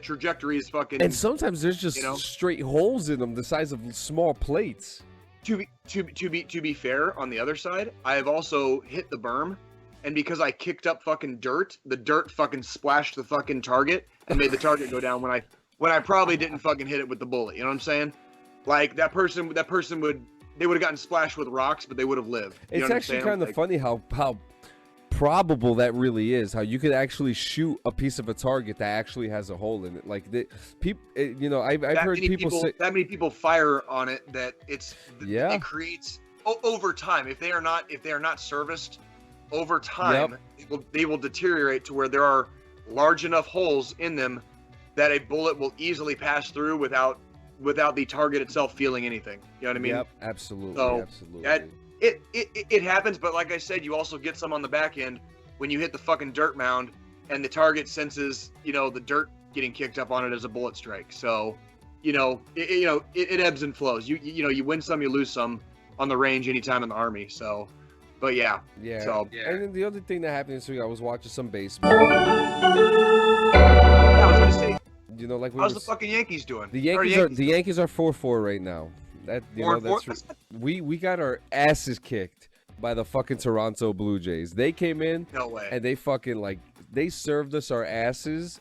And sometimes there's just straight holes in them the size of small plates. To be fair, on the other side, I have also hit the berm, and because I kicked up fucking dirt, the dirt fucking splashed the fucking target and made the target go down when I probably didn't fucking hit it with the bullet. You know what I'm saying? Like that person would have gotten splashed with rocks, but they would have lived. It's actually kind of funny how probable that really is. How you could actually shoot a piece of a target that actually has a hole in it. Like I've heard people say that many people fire on it that it creates over time. If they are not serviced over time, they will deteriorate to where there are large enough holes in them that a bullet will easily pass through without the target itself feeling anything. You know what I mean? Yep, absolutely. So absolutely. It happens, but like I said, you also get some on the back end when you hit the fucking dirt mound and the target senses, the dirt getting kicked up on it as a bullet strike. So, it ebbs and flows. You win some, you lose some on the range anytime in the Army. So, but yeah. So, and then the other thing that happened this week, I was watching some baseball. I was gonna say, how's the fucking Yankees doing? The Yankees are 4-4 right now. We got our asses kicked by the fucking Toronto Blue Jays. They came in, no way, and they fucking they served us our asses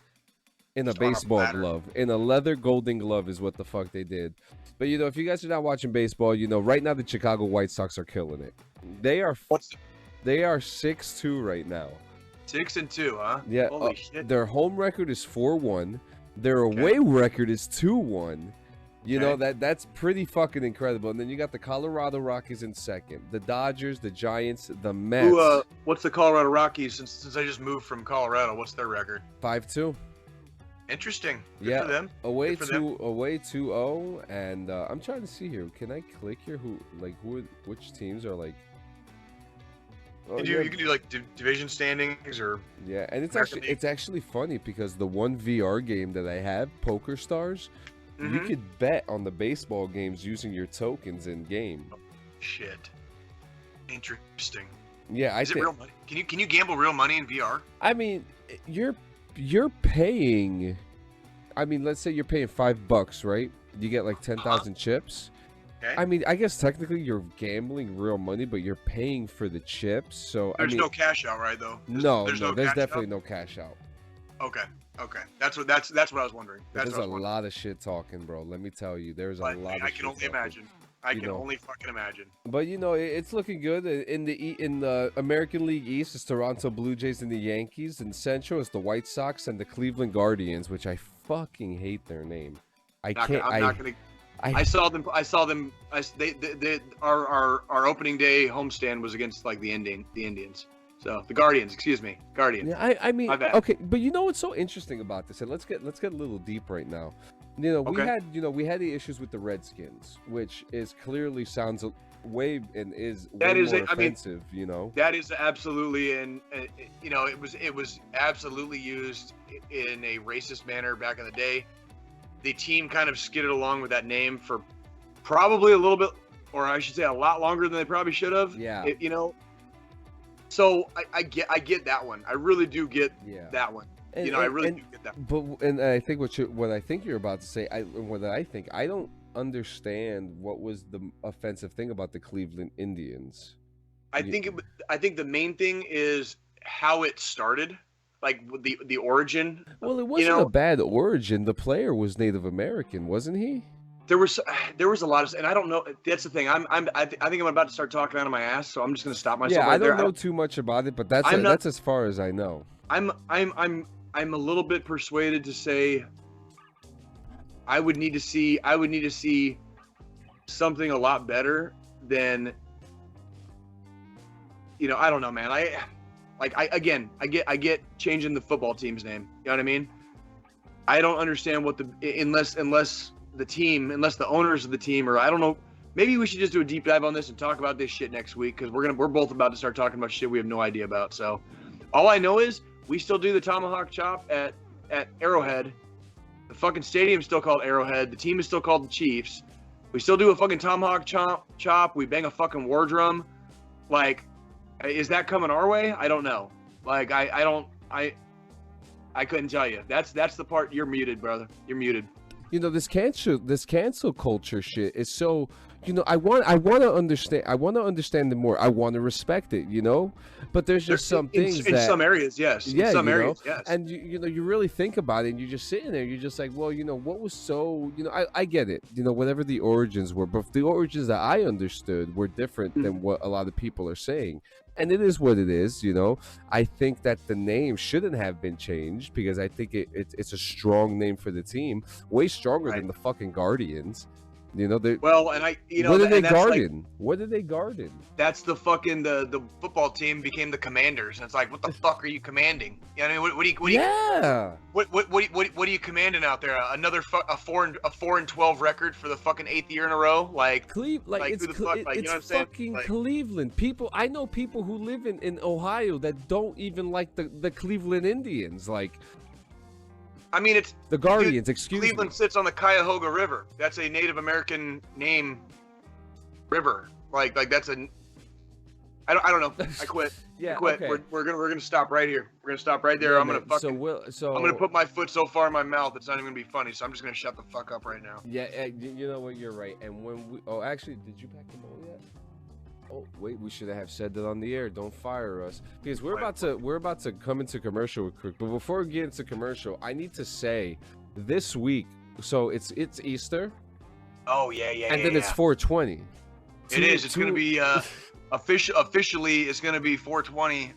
in a baseball glove, in a leather golden glove is what the fuck they did. But if you guys are not watching baseball, right now the Chicago White Sox are killing it. They are 6-2 right now. 6-2, huh? Yeah. Holy shit. Their home record is 4-1. Their away record is 2-1. That's pretty fucking incredible. And then you got the Colorado Rockies in second, the Dodgers, the Giants, the Mets. What's the Colorado Rockies? Since I just moved from Colorado, what's their record? 5-2. Interesting. Good for them. Away 2-0, and I'm trying to see here. Can I click here? Which teams are like? You can do like division standings or and it's actually funny because the one VR game that I have, Poker Stars. You could bet on the baseball games using your tokens in game. Shit. Interesting. Yeah, Is it real money? Can you gamble real money in VR? I mean, you're paying. I mean, let's say you're paying $5, right? You get like 10,000 chips. Okay. I mean, I guess technically you're gambling real money, but you're paying for the chips. So there's no cash out, right? Though. There's definitely no cash out. Okay. That's what I was wondering. There's a lot of shit talking, bro. Let me tell you, there's a lot. I can only imagine. I can only fucking imagine. But it's looking good in the American League East. It's Toronto Blue Jays and the Yankees. In Central, it's the White Sox and the Cleveland Guardians, which I fucking hate their name. I saw them. Our opening day homestand was against like the Indians. So the Guardians, excuse me, Guardians. Yeah, I mean, okay, but what's so interesting about this? And let's get a little deep right now. We had the issues with the Redskins, which is more offensive. That is absolutely, and it was absolutely used in a racist manner back in the day. The team kind of skidded along with that name for probably a little bit, or I should say, a lot longer than they probably should have. Yeah. So I get that one. I really do get that one. I really do get that one. But I think what I think you're about to say, I don't understand what was the offensive thing about the Cleveland Indians. I think the main thing is how it started, like the origin. Well, it wasn't a bad origin. The player was Native American, wasn't he? There was a lot of, and I don't know. That's the thing. I think I'm about to start talking out of my ass, so I'm just gonna stop myself. Yeah, right I don't know too much about it, but that's as far as I know. I'm a little bit persuaded to say I would need to see something a lot better then, you know, I don't know, man. I get changing the football team's name. You know what I mean? I don't understand what unless the owners of the team, or I don't know. Maybe we should just do a deep dive on this and talk about this shit next week, because we're both about to start talking about shit we have no idea about. So all I know is we still do the tomahawk chop at Arrowhead. The fucking stadium's still called Arrowhead. The team is still called the Chiefs. We still do a fucking tomahawk chop. We bang a fucking war drum. Like, is that coming our way? I don't know. Like, I couldn't tell you. That's the part. You're muted, brother. You're muted. You know, this cancel culture shit is so, you know, I want to understand it more. I want to respect it, you know, but there's just some things in some areas, yes. Yeah, in some areas, yes. And you know, you really think about it, and you're just sitting there. You're just like, well, you know, what was so, you know, I get it, you know, whatever the origins were, but the origins that I understood were different than what a lot of people are saying. And it is what it is, you know. I think that the name shouldn't have been changed, because I think it's a strong name for the team, way stronger than the fucking Guardians. You know, well, and what are they guarding? What are they guarding? That's the fucking the football team became the Commanders, and it's like, what the fuck are you commanding? You know, what are you commanding out there? Another a 4-12 record for the fucking 8th year in a row? Like it's who the fuck? Like, you know what I'm saying? Fucking Cleveland. I know people who live in Ohio that don't even like the Cleveland Indians. Like, I mean, it's the Guardians. Excuse me. Cleveland sits on the Cuyahoga River. That's a Native American name. River. Like that's a. I don't know. I quit. Yeah. I quit. Okay. We're gonna stop right here. We're gonna stop right there. Yeah, I'm gonna fucking. So I'm gonna put my foot so far in my mouth it's not even gonna be funny. So I'm just gonna shut the fuck up right now. Yeah. You know what? You're right. And when we. Oh, actually, did you pack the bowl yet? Oh wait, we should have said that on the air. Don't fire us, because we're about to come into commercial quick. But before we get into commercial, I need to say this week. So it's Easter. Oh yeah. And then it's 420. It is. It's gonna be officially. It's gonna be 420.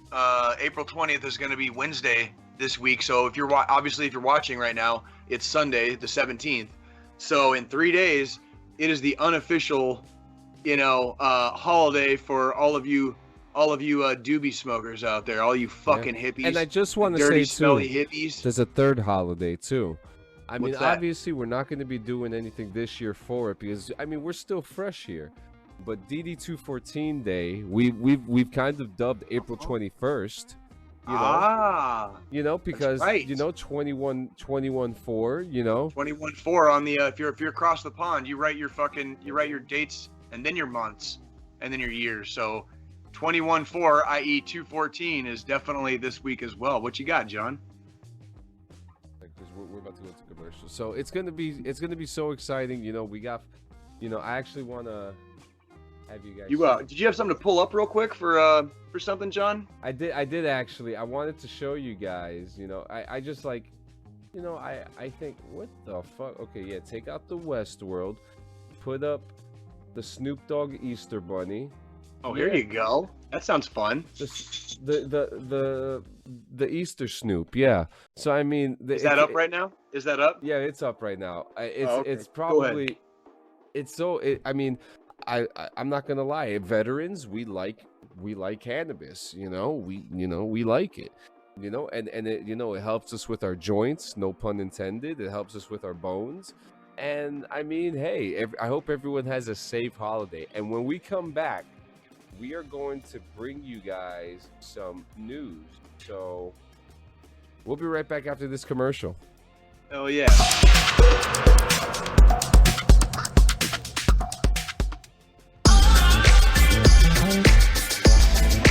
April 20th is gonna be Wednesday this week. So if you're watching right now, it's Sunday the 17th. So in 3 days, it is the unofficial, you know, holiday for all of you doobie smokers out there, all you fucking hippies. And I just want to dirty, say smelly too, hippies. there's a third holiday too. I mean, What's that? obviously we're not going to be doing anything this year for it, because I mean, we're still fresh here. But DD214 Day, we've kind of dubbed April 21st. You know, because right. you know, 21-4, you know, 21-4 on the if you're across the pond, you write your dates and then your months and then your years. So 21-4, i.e. 214, is definitely this week as well. What you got, John? Because we're about to go to commercial, so it's gonna be so exciting. You know, we got, you know, I actually want to have you guys. Did you have something to pull up real quick for something, John? I did actually. I wanted to show you guys. You know, I just like, you know, I think, what the fuck? Okay, yeah, take out the WestWorld, put up the Snoop Dogg Easter Bunny. Oh, here you go. That sounds fun. The Easter Snoop, yeah. So I mean, is that up right now? Is that up? Yeah, it's up right now. Okay. It's probably, it's so. I mean, I'm not gonna lie. Veterans, we like cannabis. You know, we like it. You know, and it, you know, it helps us with our joints. No pun intended. It helps us with our bones. And I mean, hey, I hope everyone has a safe holiday. And when we come back, we are going to bring you guys some news. So we'll be right back after this commercial. Oh yeah.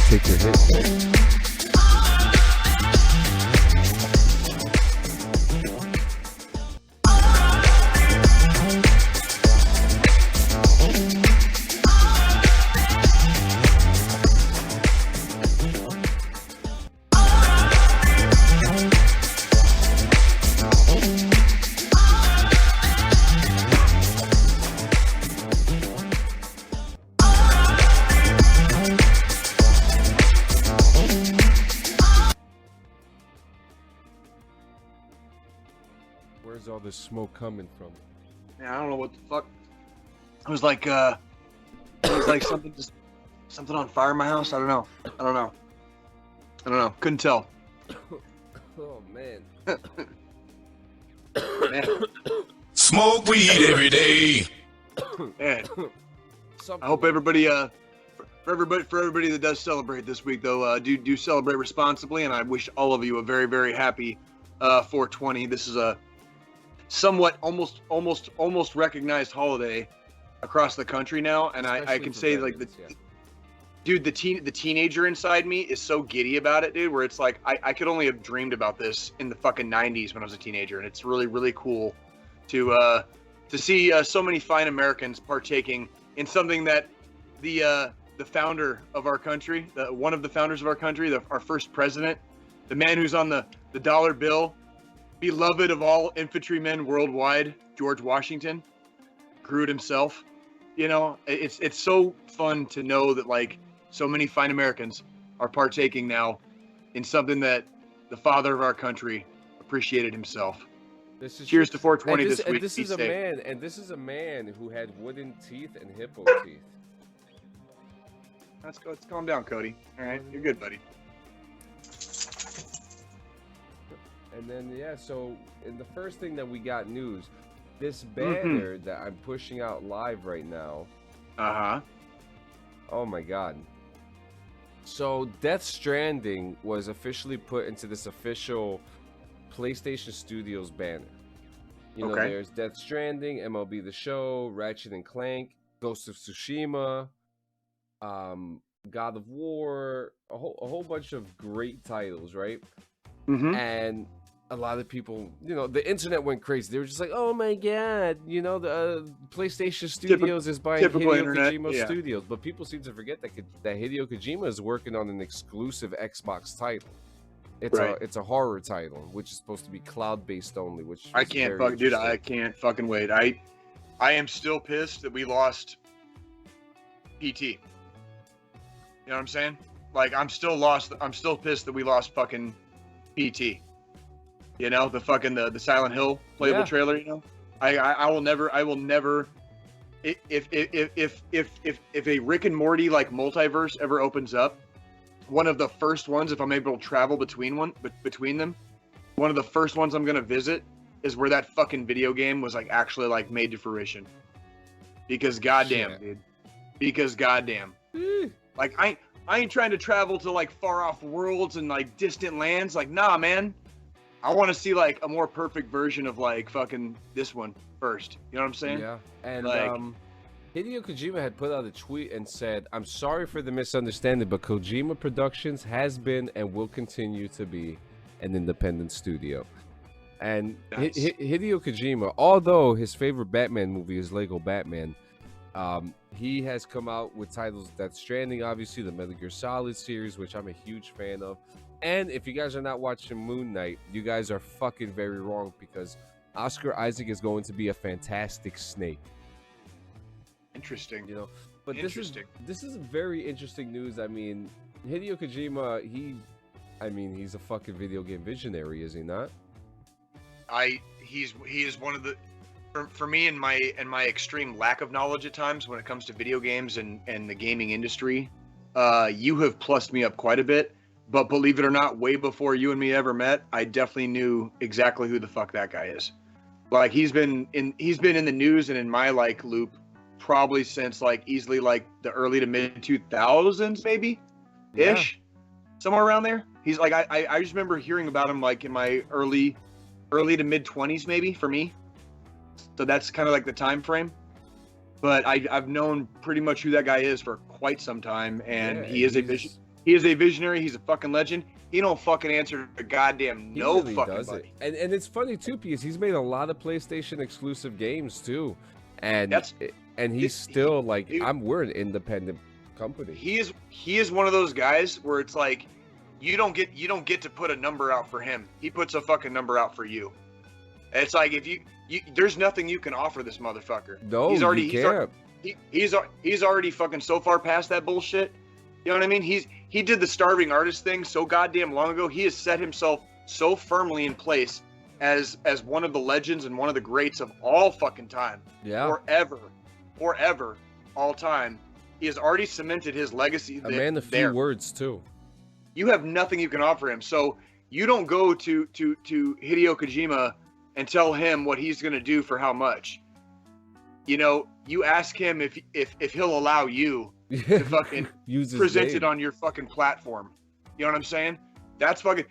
Take your hit. Where's all this smoke coming from? Man, I don't know what the fuck. I was like, It's like something on fire in my house. I don't know. Couldn't tell. Oh man. Man. Smoke weed every day. Man. I hope everybody for everybody that does celebrate this week though, do celebrate responsibly, and I wish all of you a very, very happy 420. This is a somewhat almost recognized holiday across the country now, and I can say like dude, the teenager inside me is so giddy about it, dude, where it's like I could only have dreamed about this in the fucking 90s when I was a teenager, and it's really, really cool to see so many fine Americans partaking in something that the founder of our country, one of the founders of our country, our first president, the man who's on the dollar bill, beloved of all infantrymen worldwide, George Washington, grew it himself. You know, it's so fun to know that like so many fine Americans are partaking now in something that the father of our country appreciated himself. Cheers to 420 this week. This is a man who had wooden teeth and hippo teeth. Let's calm down, Cody. All right, you're good, buddy. And then so in the first thing that we got news, this banner that I'm pushing out live right now. Oh my god. So Death Stranding was officially put into this official PlayStation Studios banner. You know, there's Death Stranding, MLB The Show, Ratchet and Clank, Ghost of Tsushima, God of War, a whole bunch of great titles, right? And a lot of people, you know, the internet went crazy. They were just like, "Oh my god, you know, the PlayStation Studios is buying Hideo Kojima Studios." But people seem to forget that Hideo Kojima is working on an exclusive Xbox title. It's a horror title, which is supposed to be cloud-based only. Which I can't fucking wait. I am still pissed that we lost PT. You know what I'm saying? Like I'm still pissed that we lost fucking PT. You know, the Silent Hill playable trailer, you know? I will never if a Rick and Morty like multiverse ever opens up, one of the first ones, if I'm able to travel between them, one of the first ones I'm gonna visit is where that fucking video game was like actually like made to fruition. Because goddamn, dude. Because goddamn. Like I ain't trying to travel to like far off worlds and like distant lands. Like, nah, man. I want to see like a more perfect version of like fucking this one first. You know what I'm saying? Yeah. And like, Hideo Kojima had put out a tweet and said, "I'm sorry for the misunderstanding, but Kojima Productions has been and will continue to be an independent studio." And Hideo Kojima, although his favorite Batman movie is Lego Batman, he has come out with titles Death Stranding, obviously the Metal Gear Solid series, which I'm a huge fan of. And if you guys are not watching Moon Knight, you guys are fucking very wrong, because Oscar Isaac is going to be a fantastic Snake. Interesting. You know, but this is very interesting news. I mean, Hideo Kojima, he's a fucking video game visionary, is he not? He is one of the, for me and my extreme lack of knowledge at times when it comes to video games and the gaming industry, you have plussed me up quite a bit. But believe it or not, way before you and me ever met, I definitely knew exactly who the fuck that guy is. Like he's been in the news and in my like loop probably since like easily like the early to mid 2000s maybe ish, somewhere around there. He's like I just remember hearing about him like in my early to mid 20s maybe for me. So that's kind of like the time frame. But I've known pretty much who that guy is for quite some time, and he is a visionary. He's a fucking legend. He don't fucking answer to goddamn no really fucking body. And it's funny too, because he's made a lot of PlayStation exclusive games too, and he's still like, we're an independent company. He is one of those guys where it's like you don't get to put a number out for him. He puts a fucking number out for you. It's like if you there's nothing you can offer this motherfucker. No, he's already fucking so far past that bullshit. You know what I mean? He did the starving artist thing so goddamn long ago. He has set himself so firmly in place as one of the legends and one of the greats of all fucking time. Yeah. Forever, all time. He has already cemented his legacy. A man of few words too. You have nothing you can offer him. So you don't go to Hideo Kojima and tell him what he's going to do for how much. You know, you ask him if he'll allow you to fucking present it on your fucking platform. You know what I'm saying? That's fucking,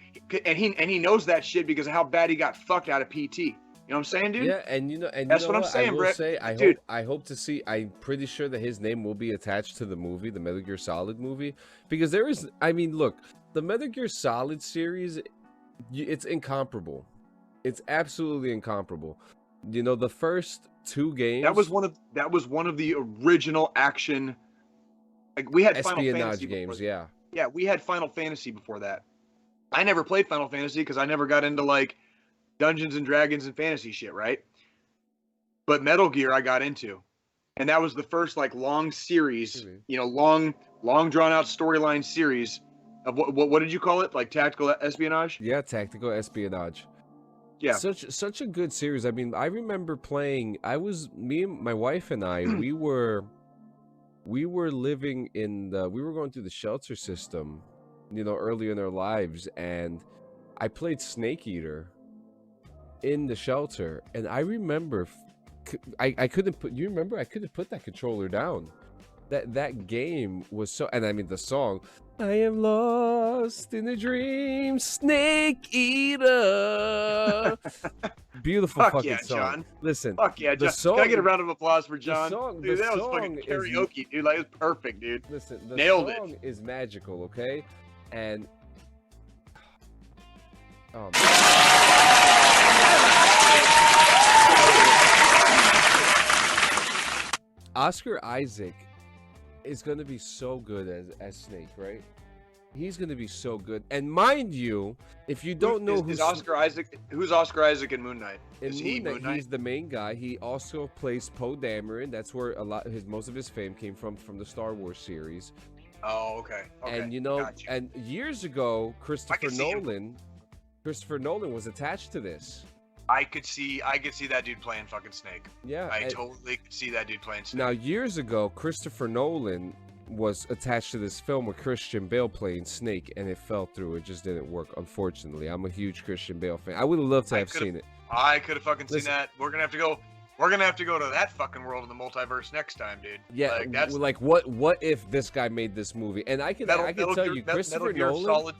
and he knows that shit because of how bad he got fucked out of PT. You know what I'm saying, dude? Yeah, and that's what I'm saying, Brett. I hope to see. I'm pretty sure that his name will be attached to the movie, the Metal Gear Solid movie, because there is. I mean, look, the Metal Gear Solid series, it's incomparable. It's absolutely incomparable. You know, the first 2 games. That was one of the original action. Like we had espionage Final Fantasy games, yeah. Yeah, we had Final Fantasy before that. I never played Final Fantasy because I never got into like Dungeons and Dragons and fantasy shit, right? But Metal Gear I got into, and that was the first like long series, you know, long drawn out storyline series of what did you call it? Like tactical espionage? Yeah, tactical espionage. Yeah, such a good series. I mean, I remember playing. Me and my wife and I. we were living in we were going through the shelter system, you know, early in our lives, and I played Snake Eater in the shelter, and I remember I couldn't put. You remember I couldn't put that controller down. That game was so, and I mean the song, I am lost in a dream, Snake Eater. Beautiful fucking song. John. Listen, fuck yeah, John. Can I get a round of applause for John? Dude, that was fucking karaoke, dude. Like, it was perfect, dude. Listen, the nailed song it. Is magical, okay? And Oscar Isaac is going to be so good as Snake, right? He's going to be so good. And mind you, if you don't know who's Oscar Isaac, who's Oscar Isaac in Moon Knight? Is he Moon Knight? He's the main guy. He also plays Poe Dameron. That's where most of his fame came from the Star Wars series. Oh, okay. And you know, and years ago, Christopher Nolan was attached to this. I could see that dude playing fucking Snake. Yeah, I totally could see that dude playing Snake. Now, years ago, Christopher Nolan was attached to this film with Christian Bale playing Snake, and it fell through. It just didn't work, unfortunately. I'm a huge Christian Bale fan. I would have loved to have seen it. I could have fucking seen that. We're gonna have to go to that fucking world of the multiverse next time, dude. Yeah, like what if this guy made this movie? And I can tell you, Christopher Nolan, Solid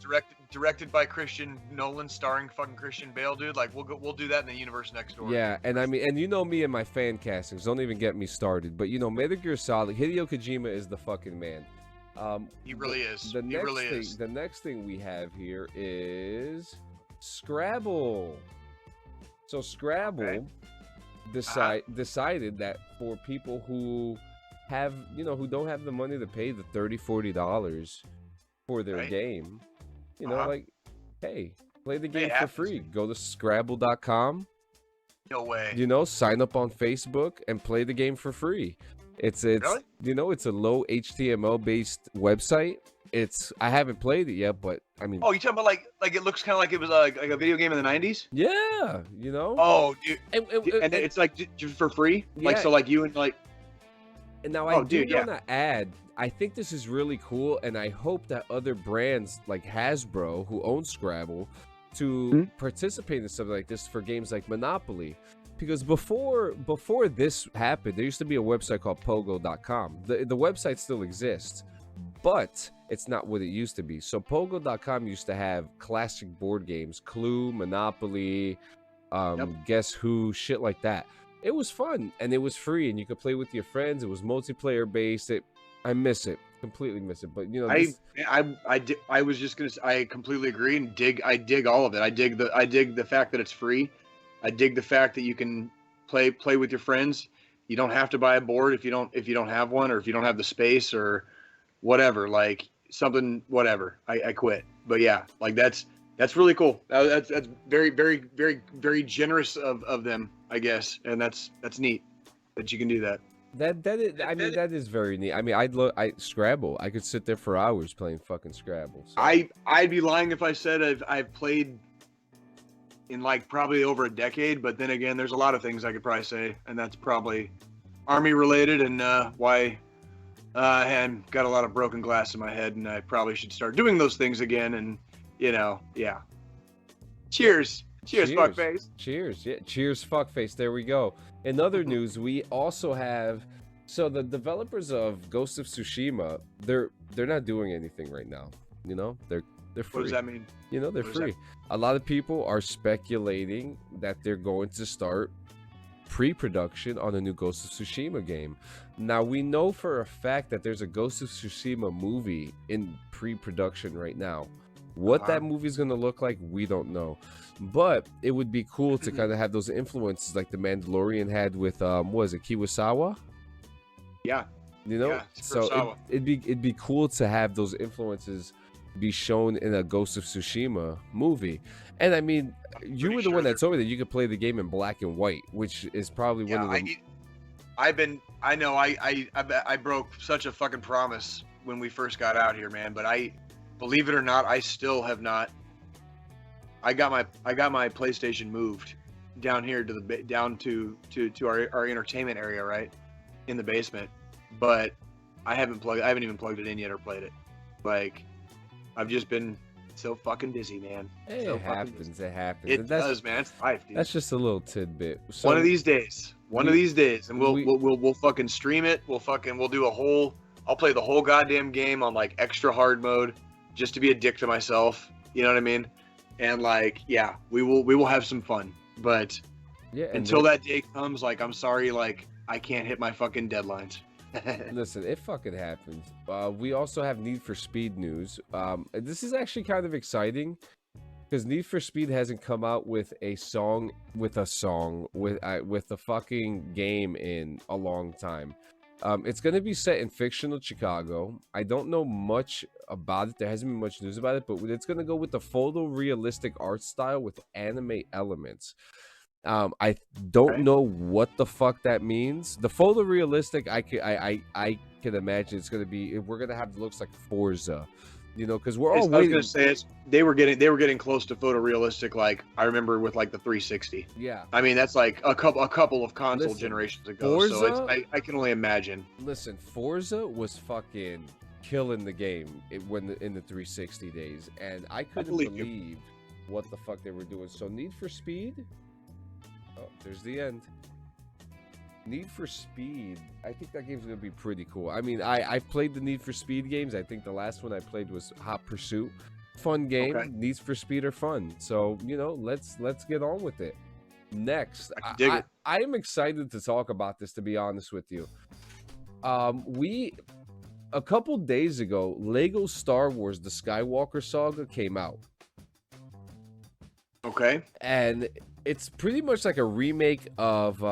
directed by Christian Nolan, starring fucking Christian Bale, dude. Like we'll do that in the universe next door. Yeah, and I mean, and you know me and my fan castings. Don't even get me started. But you know, Metal Gear Solid, Hideo Kojima is the fucking man. He really is. The next thing we have here is Scrabble. So Scrabble decided that for people who have, you know, who don't have the money to pay the $30-$40 for their game, you know, like, hey, play the game for free. Go to Scrabble.com. No way. You know, sign up on Facebook and play the game for free. It's really? You know, it's a low HTML based website. I haven't played it yet, but I mean. Oh, you talking about like it looks kind of like it was like a video game in the 90s? Yeah, you know. Oh, dude. And it's like just for free? Yeah. Like, so like you and like. And now I do want to add, I think this is really cool, and I hope that other brands like Hasbro, who owns Scrabble, to participate in something like this for games like Monopoly. Because before this happened, there used to be a website called Pogo.com. The website still exists, but it's not what it used to be. So Pogo.com used to have classic board games, Clue, Monopoly, Guess Who, shit like that. It was fun, and it was free, and you could play with your friends. It was multiplayer based. I miss it, completely miss it. But you know, I was just gonna say, I completely agree and I dig all of it. I dig the fact that it's free. I dig the fact that you can play with your friends. You don't have to buy a board if you don't have one, or if you don't have the space or whatever. Like something, whatever. I quit. But yeah, like that's really cool. That's very, very, very, very generous of them, I guess, and that's neat that you can do that. That is very neat. I mean, Scrabble. I could sit there for hours playing fucking Scrabble. So. I'd be lying if I said I've played in like probably over a decade, but then again, there's a lot of things I could probably say, and that's probably Army related and why and got a lot of broken glass in my head, and I probably should start doing those things again. And yeah. Cheers, fuckface. Cheers, yeah, cheers, fuckface. There we go. In other news, we also have the developers of Ghost of Tsushima. They're not doing anything right now. They're free. What does that mean? They're free. A lot of people are speculating that they're going to start pre-production on a new Ghost of Tsushima game. Now, we know for a fact that there's a Ghost of Tsushima movie in pre-production right now. What that movie is going to look like, we don't know. But it would be cool to kind of have those influences like the Mandalorian had with, what was it, Kurosawa? Yeah. So it'd be cool to have those influences be shown in a Ghost of Tsushima movie. And I mean, you were the one that told me that you could play the game in black and white, which is probably one of the... I broke such a fucking promise when we first got out here, man, but believe it or not, I still have not. I got my PlayStation moved down here to our entertainment area, right in the basement, but I haven't even plugged it in yet or played it. Like, I've just been so fucking busy, man. Hey, so it happens. It does, man. It's life, dude. That's just a little tidbit. So one of these days, and we'll fucking stream it. We'll do a whole. I'll play the whole goddamn game on like extra hard mode, just to be a dick to myself. You know what I mean? And like, yeah, we will have some fun. But yeah, until that day comes, like, I'm sorry, like, I can't hit my fucking deadlines. Listen, it fucking happens. We also have Need for Speed news. This is actually kind of exciting because Need for Speed hasn't come out with a fucking game in a long time. It's going to be set in fictional Chicago. I don't know much about it. There hasn't been much news about it, but it's going to go with the photorealistic art style with anime elements. I don't know what the fuck that means. The photorealistic, I can imagine it's going to be, we're going to have the looks like Forza, because we're all waiting. I was going to say, they were getting close to photorealistic. Like, I remember with like the 360. Yeah. I mean, that's like a couple of console generations ago. Forza, so I can only imagine. Listen, Forza was fucking killing the game in the 360 days, and I couldn't believe what the fuck they were doing. So Need for Speed. Oh, there's the end. Need for Speed. I think that game's gonna be pretty cool. I mean, I've played the Need for Speed games. I think the last one I played was Hot Pursuit. Fun game. Okay. Needs for Speed are fun. So let's get on with it. Next, I am excited to talk about this. To be honest with you, a couple days ago, Lego Star Wars: The SkyWalker Saga came out. Okay. And it's pretty much like a remake of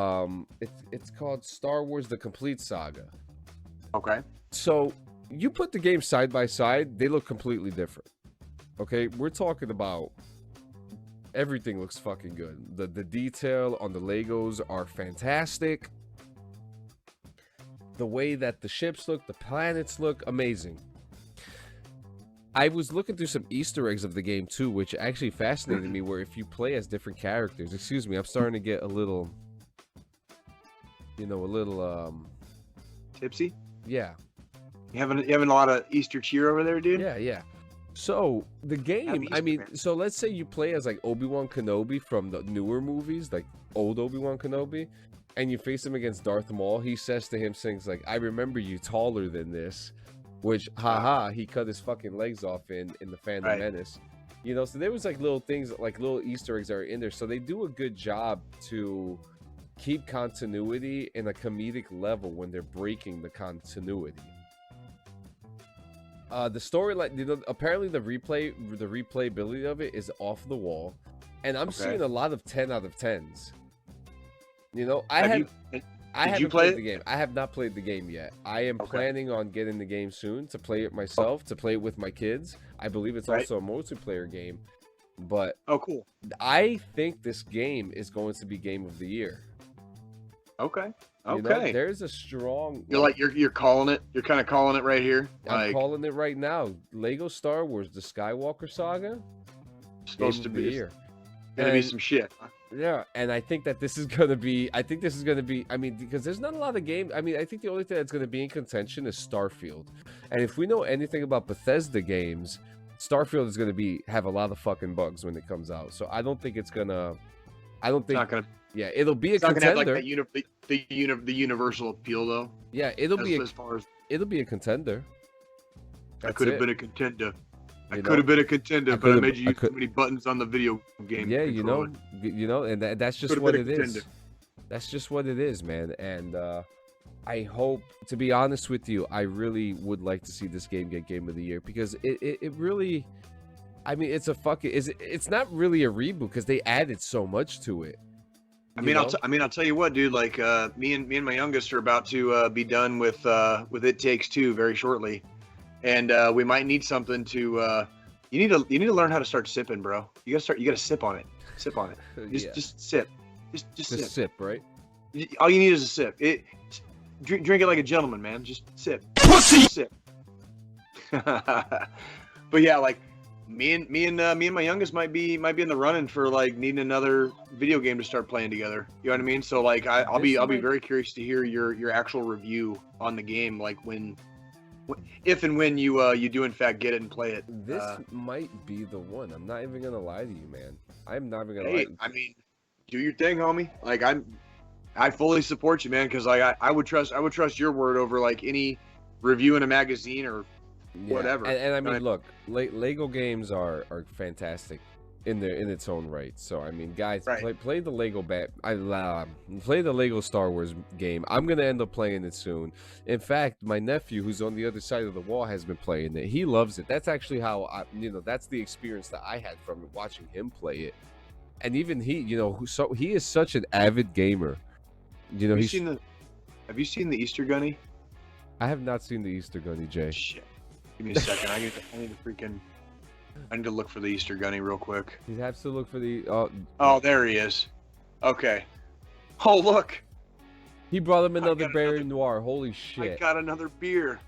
it's called Star Wars: The Complete Saga. Okay. So you put the games side by side, they look completely different. Okay, we're talking about everything looks fucking good. The detail on the Legos are fantastic. The way that the ships look, the planets look amazing. I was looking through some Easter eggs of the game too, which actually fascinated me, where if you play as different characters, excuse me, I'm starting to get a little tipsy. Yeah. You having a lot of Easter cheer over there, dude? Yeah. So the game, so let's say you play as like Obi-Wan Kenobi from the newer movies, like old Obi-Wan Kenobi, and you face him against Darth Maul. He says to him things like, "I remember you taller than this." Which, he cut his fucking legs off in the Phantom Menace. So there was like little things, like little Easter eggs that are in there. So they do a good job to keep continuity in a comedic level when they're breaking the continuity. The storyline, apparently the replayability of it is off the wall. And I'm seeing a lot of 10 out of 10s. I haven't played the game. I have not played the game yet. I am planning on getting the game soon to play it myself, to play it with my kids. I believe it's also a multiplayer game. But cool. I think this game is going to be Game of the Year. Okay. There's a strong. You're calling it. You're kind of calling it right here. I'm calling it right now. Lego Star Wars: The SkyWalker Saga. Supposed to be. Gonna be some shit. Yeah, and I think that this is gonna be. I mean, because there's not a lot of games. I mean, I think the only thing that's gonna be in contention is Starfield, and if we know anything about Bethesda games, Starfield is gonna have a lot of fucking bugs when it comes out. So I don't think it's gonna. I don't think. It's not gonna. Yeah, it'll be a it's not contender. gonna have like that the universal appeal though. Yeah, it'll be a contender. I could have been a contender. I could have been a contender, but I made you use too many buttons on the video game. Yeah, controller. and that's just what it is. That's just what it is, man. And I hope, to be honest with you, I really would like to see this game get Game of the Year because it really, I mean, it's not really a reboot because they added so much to it. I'll tell you what, dude. Like, me and my youngest are about to be done with It Takes Two very shortly. And we might need something to. You need to learn how to start sipping, bro. You gotta sip on it. Sip on it. Just sip. Just sip, right? All you need is a sip. Drink it like a gentleman, man. Just sip. Sip. But yeah, like me and my youngest might be in the running for like needing another video game to start playing together. You know what I mean? So like I'll be very curious to hear your actual review on the game, like if and when you do in fact get it and play it. This might be the one. I'm not even gonna lie to you, man. I'm not even gonna lie to you. I mean, do your thing, homie. Like I fully support you, man, because like I would trust your word over like any review in a magazine or whatever. And I mean, look, Lego games are fantastic in its own right. So I mean, guys, play the Lego play the Lego Star Wars game. I'm gonna end up playing it soon. In fact, my nephew, who's on the other side of the wall, has been playing it. He loves it. That's actually how that's the experience that I had from watching him play it. And even he, so he is such an avid gamer. Have you seen the Easter Gunny? I have not seen the Easter Gunny, Jay. Shit. Give me a second. I need to look for the Easter Gunny real quick. You have to look for the. Oh, there he is. Okay. Oh, look. He brought him another Berry Noir. Holy shit. I got another beer.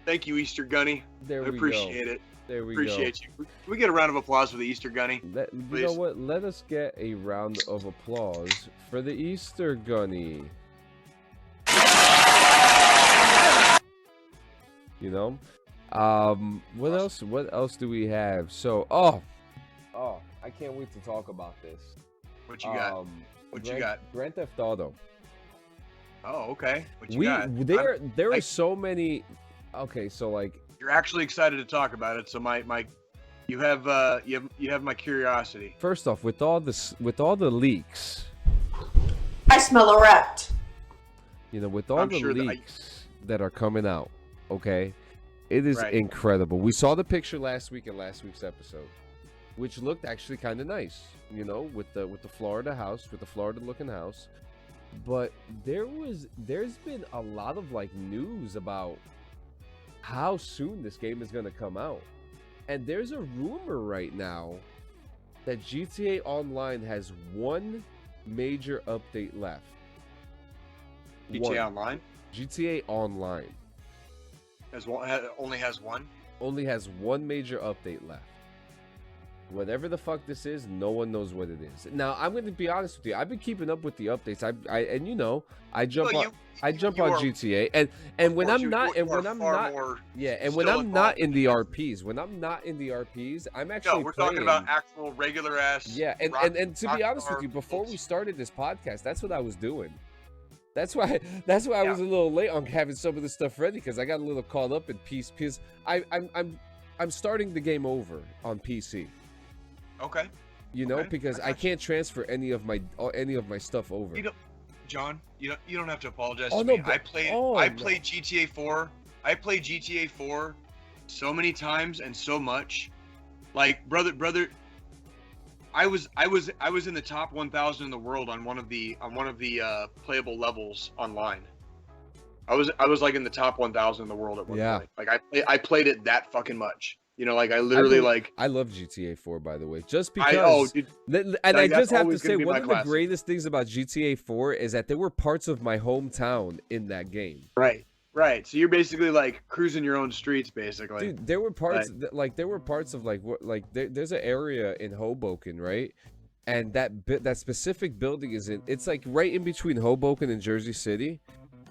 Thank you, Easter Gunny. I appreciate it. There we appreciate you. Can we get a round of applause for the Easter Gunny? You know what? Let us get a round of applause for the Easter Gunny. What else? What else do we have? So, I can't wait to talk about this. What you got? You got? Grand Theft Auto. Oh, okay. What you got? There are so many. Okay, so like. You're actually excited to talk about it, so you have my curiosity. First off, with all the leaks, I smell a rat. With all the leaks that are coming out, okay, it is incredible. We saw the picture last week in last week's episode, which looked actually kind of nice, with the Florida house, with the Florida looking house. But there's been a lot of like news about how soon this game is going to come out. And there's a rumor right now that GTA Online has one major update left. GTA Online? GTA Online. Only has one? Only has one major update left. Whatever the fuck this is, no one knows what it is. Now, I'm going to be honest with you. I've been keeping up with the updates. I jump on GTA, and when I'm not in the RPs, I'm actually we're talking about actual regular ass. Yeah, and to be honest with you, before we started this podcast, that's what I was doing. That's why I was a little late on having some of this stuff ready, because I got a little caught up in peace, because I'm starting the game over on PC. Okay. Because I can't transfer any of my stuff over. John, you don't have to apologize to me. I played GTA 4. I played GTA 4 so many times and so much. Like, brother, I was in the top 1,000 in the world on one of the playable levels online. I was like in the top 1,000 in the world at one point. Like I played it that fucking much. Like I literally I love GTA 4, by the way, just because. I just have to say, one of the greatest things about GTA 4 is that there were parts of my hometown in that game. Right. So you're basically like cruising your own streets, basically. Dude, there were parts there's an area in Hoboken, right? and that specific building it's like right in between Hoboken and Jersey City,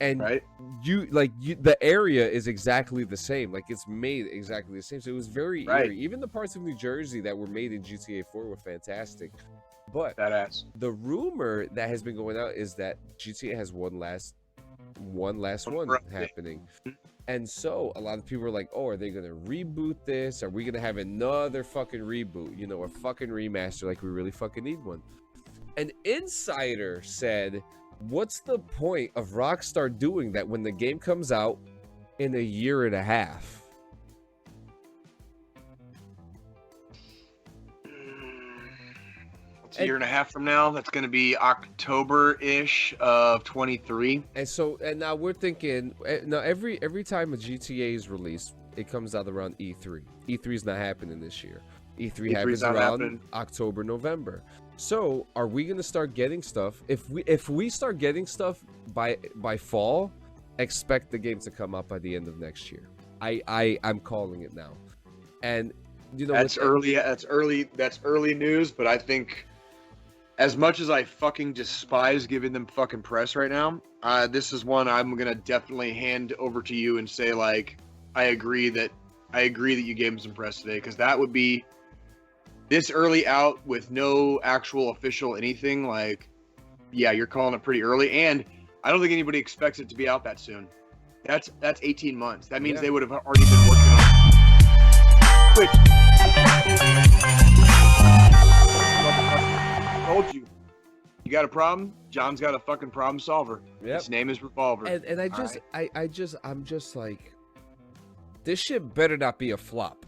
and the area is exactly the same. Like it's made exactly the same. So it was very eerie. Even the parts of New Jersey that were made in GTA 4 were fantastic. But the rumor that has been going out is that GTA has one last one happening. And so a lot of people are like, oh, are they going to reboot this? Are we going to have another fucking reboot? You know, a fucking remaster like we really fucking need one. An insider said, what's the point of Rockstar doing that when the game comes out in a year and a half? It's a year and a half from now. That's going to be October-ish of 23. And now we're thinking, now every time a GTA is released, it comes out around E3. E3 is not happening this year. E3 happens around October, November. So are we going to start getting stuff? If we start getting stuff by fall, expect the game to come out by the end of next year. I'm calling it now. And you know, that's early news, but I think as much as I fucking despise giving them fucking press right now, this is one I'm gonna definitely hand over to you and say, like, I agree that you gave them some press today, because that would be this early out with no actual official anything. Like, yeah, you're calling it pretty early, and I don't think anybody expects it to be out that soon. That's 18 months. That means they would have already been working on it. Which told you got a problem. John's got a fucking problem solver. His name is Revolver. And I'm just like, this shit better not be a flop.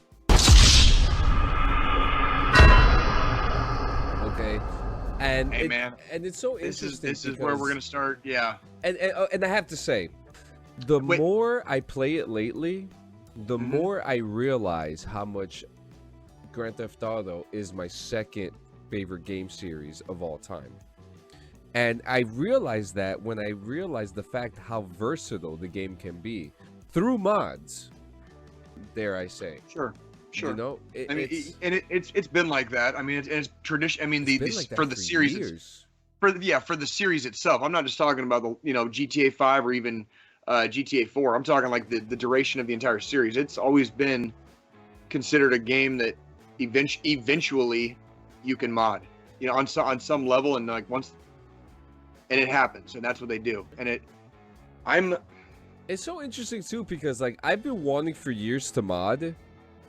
Okay. And hey, man, and it's so interesting. This is where we're gonna start. Yeah. And I have to say, the more I play it lately, the more I realize how much Grand Theft Auto is my second favorite game series of all time. And I realized that when I realized the fact how versatile the game can be through mods, dare I say. Sure. You know, it's been like that. I mean, it's tradition. I mean, for the series, for the series itself. I'm not just talking about the GTA 5 or even GTA 4. I'm talking like the duration of the entire series. It's always been considered a game that eventually you can mod, on some level, and like once, and it happens, and that's what they do. And it's so interesting too, because like I've been wanting for years to mod,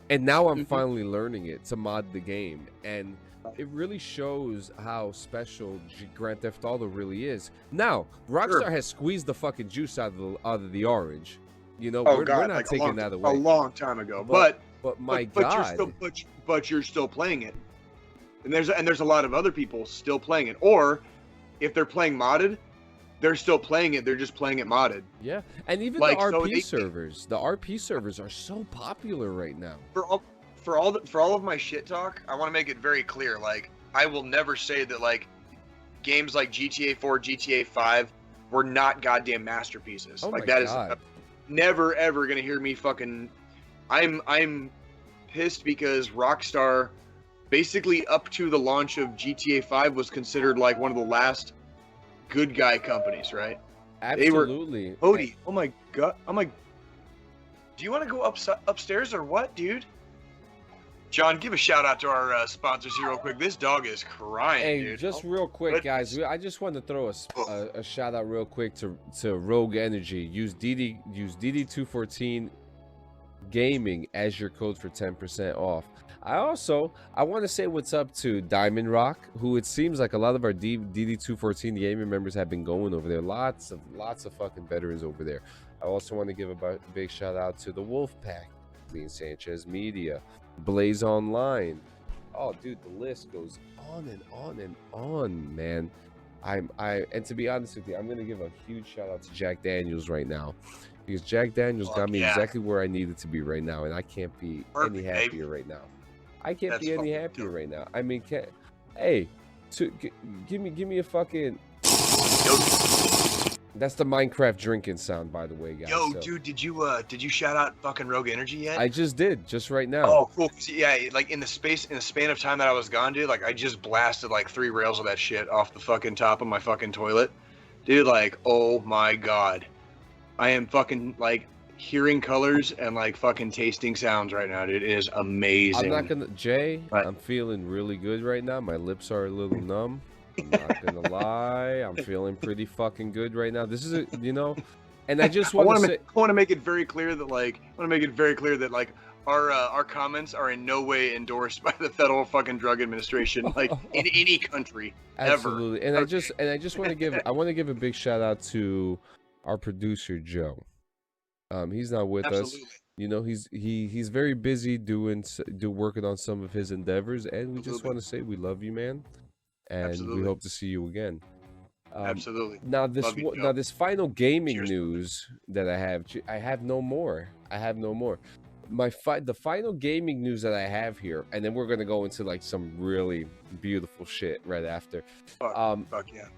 and now I'm finally learning it to mod the game, and it really shows how special Grand Theft Auto really is. Now, Rockstar has squeezed the fucking juice out of the orange. We're not taking that away. A long time ago, but you're still playing it, and there's a lot of other people still playing it. Or if they're playing modded, they're still playing it. They're just playing it modded. Yeah, and even the RP servers. The RP servers are so popular right now. For all of my shit talk, I want to make it very clear. Like, I will never say that like games like GTA 4, GTA 5 were not goddamn masterpieces. Oh like my that God. is never ever gonna hear me fucking. I'm pissed because Rockstar, basically up to the launch of GTA 5, was considered like one of the last good guy companies, right? Absolutely. Odie, oh my God. I'm like, do you want to go upstairs or what, dude? John, give a shout out to our sponsors here real quick. This dog is crying, hey, dude. Just real quick, guys. I just want to throw a shout out real quick to Rogue Energy. Use DD214 Gaming as your code for 10% off. I want to say what's up to Diamond Rock, who it seems like a lot of our DD214 gaming members have been going over there. Lots of fucking veterans over there. I also want to give a big shout out to the Wolfpack, Lean Sanchez Media, Blaze Online. Oh, dude, the list goes on and on and on, man. And to be honest with you, I'm gonna give a huge shout out to Jack Daniels right now, because Jack Daniels got me exactly where I needed to be right now, and I can't be any happier right now. I can't be any happier right now. I mean, give me a fucking That's the Minecraft drinking sound, by the way, guys. Yo, dude, did you shout out fucking Rogue Energy yet? I just did, just right now. Oh, cool. Yeah, like in the span of time that I was gone, dude, like I just blasted like 3 rails of that shit off the fucking top of my fucking toilet. Dude, like, oh my god. I am fucking like hearing colors and like fucking tasting sounds right now, dude. It is amazing. I'm not gonna, Jay, I'm feeling really good right now. My lips are a little numb. I'm not gonna lie, I'm feeling pretty fucking good right now. This is a, and I just want to say, I want to make it very clear that like our comments are in no way endorsed by the Federal fucking Drug Administration, like in any country absolutely. ever. And I just want to give a big shout out to our producer Joe. He's not with us. He's very busy working on some of his endeavors, and we just want to say we love you, man. And we hope to see you again. Absolutely. Now this final gaming news that I have no more. The final gaming news that I have here, and then we're gonna go into like some really beautiful shit right after. Fuck yeah.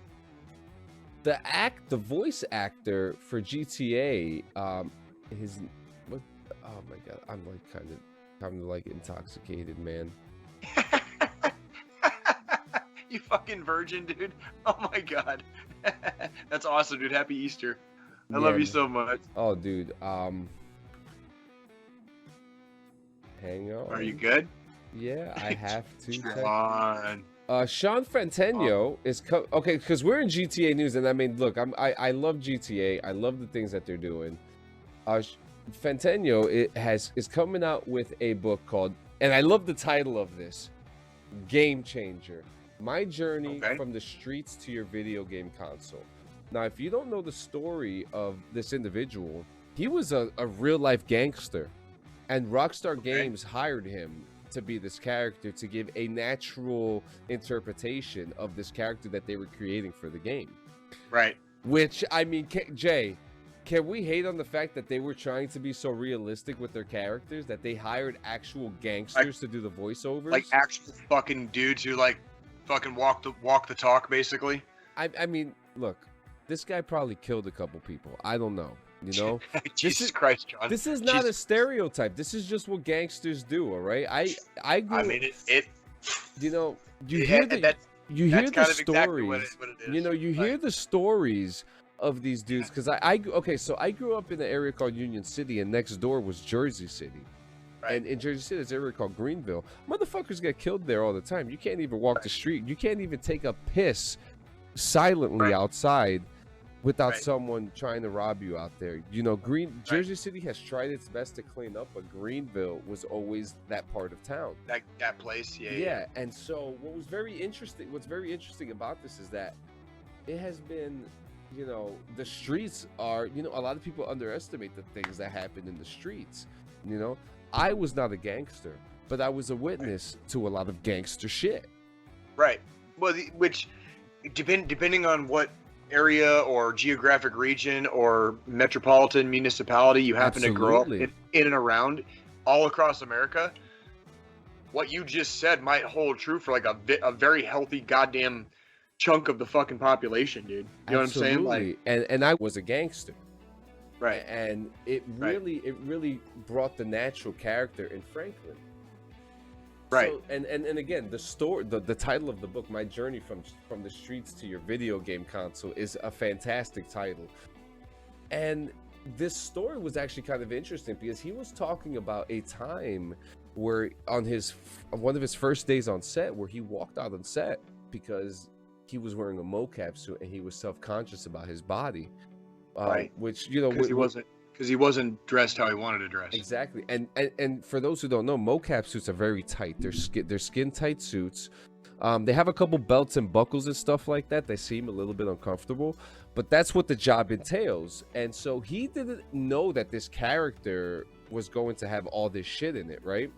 The voice actor for GTA, oh my god, I'm like kind of like intoxicated, man. You fucking virgin, dude. Oh my god. That's awesome, dude. Happy Easter. I love you so much. Oh, dude. Hang on. Are you good? Yeah, I have to. Come on. Sean Franteno is okay, because we're in GTA news, and I mean, look, I love GTA. I love the things that they're doing. Franteno is coming out with a book called, and I love the title of this, Game Changer. My journey from the streets to your video game console. Now, if you don't know the story of this individual, he was a real-life gangster, and Rockstar Games hired him to be this character, to give a natural interpretation of this character that they were creating for the game. Right. Which, I mean, Jay, can we hate on the fact that they were trying to be so realistic with their characters that they hired actual gangsters to do the voiceovers? Like actual fucking dudes who like fucking walk the talk, basically. I mean, look, this guy probably killed a couple people. I don't know. Jesus Christ, John. This is not a stereotype. This is just what gangsters do. All right. I mean, you hear the stories. You hear the stories of these dudes, because so I grew up in an area called Union City, and next door was Jersey City. Right. And in Jersey City, there's an area called Greenville. Motherfuckers get killed there all the time. You can't even walk the street. You can't even take a piss silently outside without someone trying to rob you out there. Jersey City has tried its best to clean up, but Greenville was always that part of town. That place, yeah. And so what's very interesting about this is that it has been, the streets are, a lot of people underestimate the things that happen in the streets. I was not a gangster, but I was a witness to a lot of gangster shit. Right. Well, which depending on what area or geographic region or metropolitan municipality you happen to grow up in and around, all across America, what you just said might hold true for like a very healthy goddamn chunk of the fucking population, dude. You know what I'm saying? Like, and I was a gangster. Right. And it really brought the natural character in Franklin. Right. So, and again, the title of the book, My Journey from the Streets to Your Video Game Console, is a fantastic title. And this story was actually kind of interesting because he was talking about a time where on one of his first days on set, where he walked out on set because he was wearing a mocap suit and he was self-conscious about his body. Right. Which, because he wasn't dressed how he wanted to dress. Exactly. And for those who don't know, mocap suits are very tight. They're skin tight suits. They have a couple belts and buckles and stuff like that. They seem a little bit uncomfortable, but that's what the job entails. And so he didn't know that this character was going to have all this shit in it, right?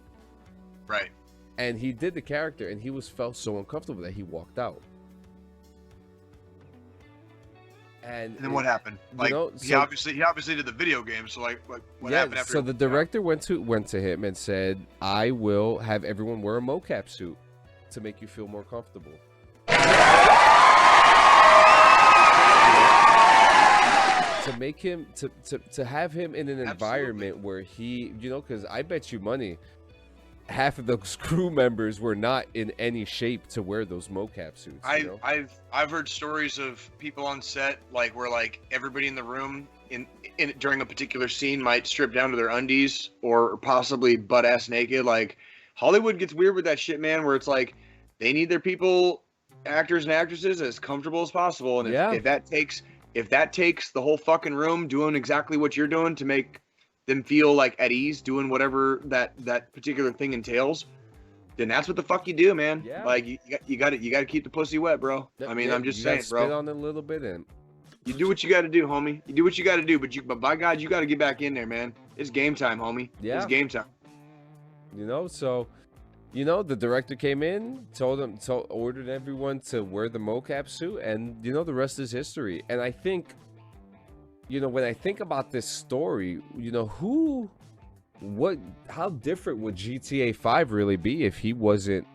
Right. And he did the character, and he felt so uncomfortable that he walked out. And then what happened? Like, he obviously did the video game. So like what happened after? So the director went to him and said, "I will have everyone wear a mocap suit to make you feel more comfortable." to make him to have him in an environment where he, you know, because I bet you money, half of those crew members were not in any shape to wear those mocap suits. I've heard stories of people on set like where like everybody in the room in during a particular scene might strip down to their undies or possibly butt ass naked. Like Hollywood gets weird with that shit, man, where it's like they need their people, actors and actresses, as comfortable as possible. And if that takes the whole fucking room doing exactly what you're doing to make them feel like at ease doing whatever that particular thing entails, then that's what the fuck you do, man. Yeah. Like you got to keep the pussy wet, bro. I mean, I'm just saying, bro. Spit on it a little bit and you do what you got to do, homie. You do what you got to do, but by God, you got to get back in there, man. It's game time, homie. Yeah. It's game time. You know, so, you know, the director came in, ordered everyone to wear the mocap suit, and, you know, the rest is history. And I think, you know, when I think about this story, you know, how different would GTA 5 really be if he wasn't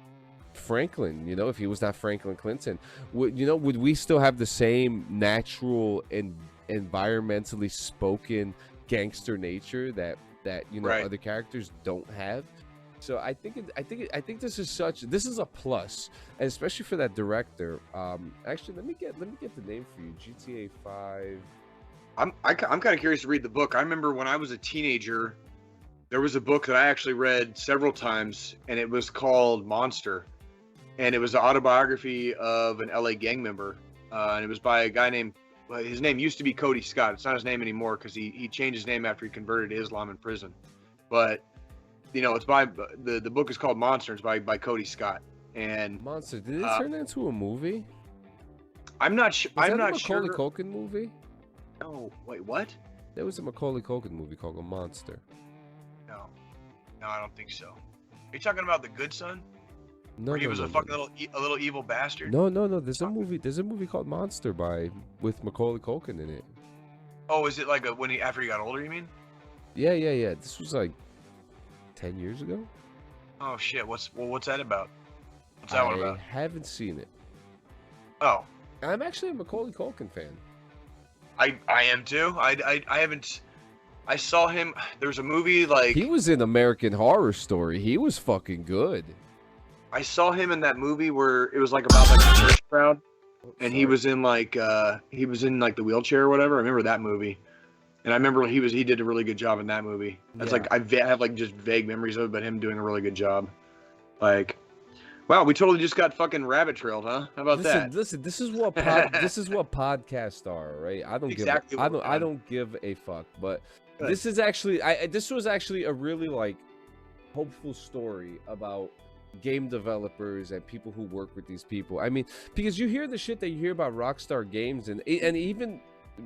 Franklin, you know, if he was not Franklin Clinton? Would we still have the same natural and environmentally spoken gangster nature that you know, other characters don't have? So I think this is a plus, and especially for that director. Actually, let me get the name for you. GTA 5. I'm kind of curious to read the book. I remember when I was a teenager, there was a book that I actually read several times, and it was called Monster, and it was the autobiography of an LA gang member, and it was by a guy named. His name used to be Cody Scott. It's not his name anymore because he changed his name after he converted to Islam in prison. But you know, it's by the book is called Monster. It's by Cody Scott. And Monster, did it turn into a movie? I'm not sure. I'm not sure. Was that a Macaulay Culkin movie? No, wait, what? There was a Macaulay Culkin movie called Monster. No, I don't think so. Are you talking about The Good Son? No, where he was a fucking little evil bastard. No. There's a movie called Monster with Macaulay Culkin in it. Oh, is it like after he got older? You mean? Yeah. This was like 10 years ago. Oh shit! What's that about? What's that one about? I haven't seen it. Oh. I'm actually a Macaulay Culkin fan. I am too. I haven't. I saw him. There was a movie like he was in American Horror Story. He was fucking good. I saw him in that movie where it was like about like the church crowd, and he was in like the wheelchair or whatever. I remember that movie, and I remember he did a really good job in that movie. That's like I have like just vague memories of it, but him doing a really good job. Like, wow, we totally just got fucking rabbit trailed, huh? How about that? Listen, this is what podcasts are, right? I don't give a fuck, but good. This was actually a really like hopeful story about game developers and people who work with these people. I mean, because you hear the shit that you hear about Rockstar Games and even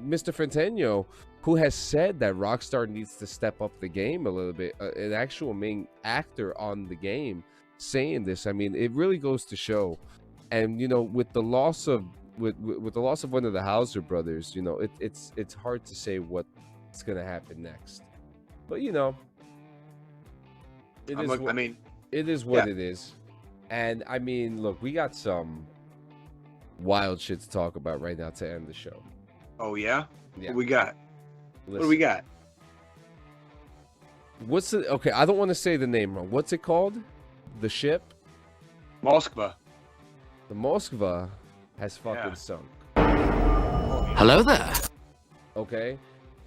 Mr. Fantano, who has said that Rockstar needs to step up the game a little bit, an actual main actor on the game saying this. I mean, it really goes to show. And you know, with the loss of one of the Hauser brothers, you know, it's hard to say what's gonna happen next. But you know, it is what it is. And I mean, look, we got some wild shit to talk about right now to end the show. Oh yeah? What we got? Listen, what do we got? Okay, I don't want to say the name wrong. What's it called? The ship? Moskva. The Moskva has fucking sunk. Hello there. Okay?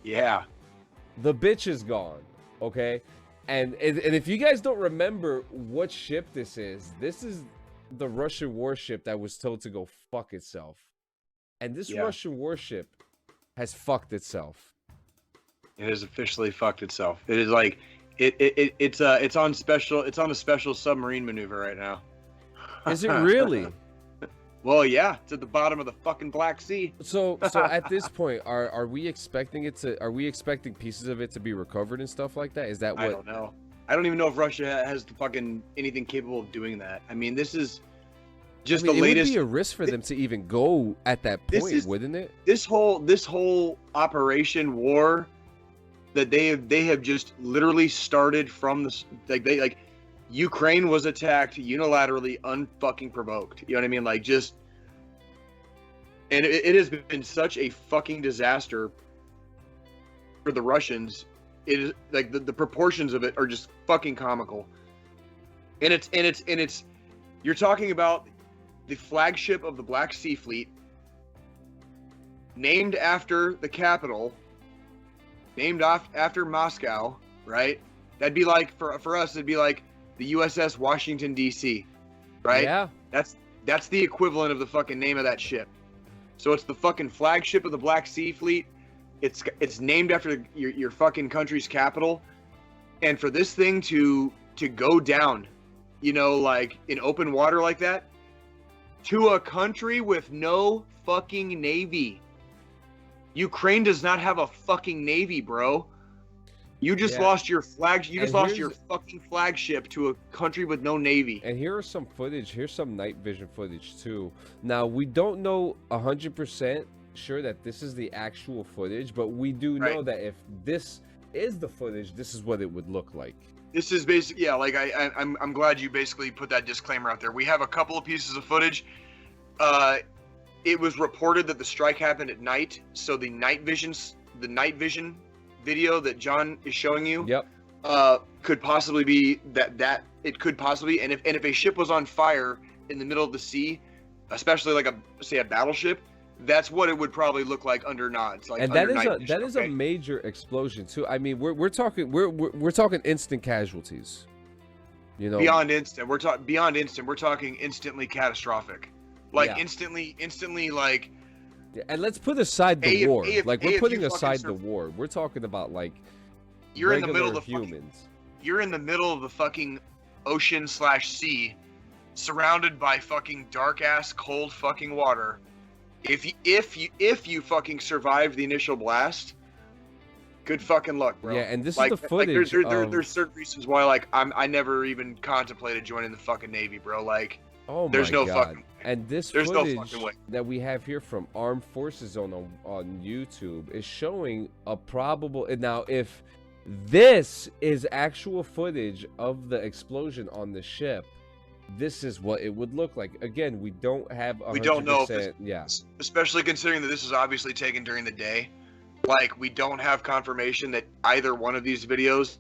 Yeah. The bitch is gone. Okay? And if you guys don't remember what ship this is the Russian warship that was told to go fuck itself. And this Russian warship has fucked itself. It has officially fucked itself. It is like it's on a special submarine maneuver right now. Is it really? Well, yeah, it's at the bottom of the fucking Black Sea. So at this point, are we expecting pieces of it to be recovered and stuff like that? Is that what? I don't know. I don't even know if Russia has the fucking anything capable of doing that. I mean, this is just the latest. It would be a risk for them to even go at that point, wouldn't it? This whole operation war that they have just literally started from the Ukraine was attacked unilaterally, unfucking provoked. You know what I mean? Like just, and it has been such a fucking disaster for the Russians, it is like the proportions of it are just fucking comical. And it's you're talking about the flagship of the Black Sea Fleet, named after the capital, named after Moscow, right? That'd be like for us, it'd be like the USS Washington D.C., right? Yeah. That's the equivalent of the fucking name of that ship. So it's the fucking flagship of the Black Sea Fleet. It's named after your fucking country's capital, and for this thing to go down, you know, like in open water like that, to a country with no fucking navy. Ukraine does not have a fucking navy, bro. You just lost your flag. You just lost your fucking flagship to a country with no navy. And here are some footage. Here's some night vision footage too. Now we don't know 100% sure that this is the actual footage, but we do know that if this is the footage, this is what it would look like. This is basically, yeah. Like I'm glad you basically put that disclaimer out there. We have a couple of pieces of footage. It was reported that the strike happened at night, so the night vision video that John is showing you, could possibly be that it could possibly, and if a ship was on fire in the middle of the sea, especially like a battleship, that's what it would probably look like under nods. Like, and that is a major explosion too. I mean, we're talking instant casualties. You know, beyond instant. We're talking instantly catastrophic. Like instantly like. Yeah, and let's put aside the war. We're putting aside the war. We're talking about like you're in the middle of humans. You're in the middle of the fucking ocean/sea, surrounded by fucking dark ass cold fucking water. If you fucking survive the initial blast, good fucking luck, bro. Yeah, and this is the footage. There's certain reasons why like I never even contemplated joining the fucking Navy, bro. Like, oh my there's no God. fucking. And this footage that we have here from Armed Forces on YouTube is showing a probable. Now, if this is actual footage of the explosion on the ship, this is what it would look like. Again, we don't have 100%. We don't know. Especially considering that this is obviously taken during the day. Like, we don't have confirmation that either one of these videos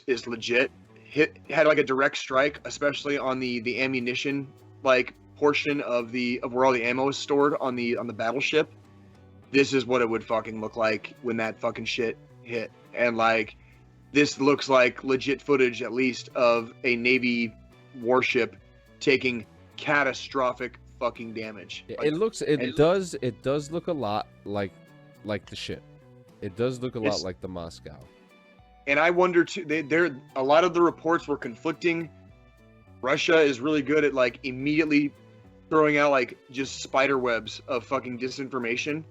is legit. Had like a direct strike, especially on the ammunition like portion of where all the ammo is stored on the battleship. This is what it would fucking look like when that fucking shit hit. And like, this looks like legit footage, at least, of a Navy warship taking catastrophic fucking damage. It does look a lot like the ship. It does look a lot like the Moscow. And I wonder too, a lot of the reports were conflicting. Russia is really good at like immediately throwing out like just spider webs of fucking disinformation.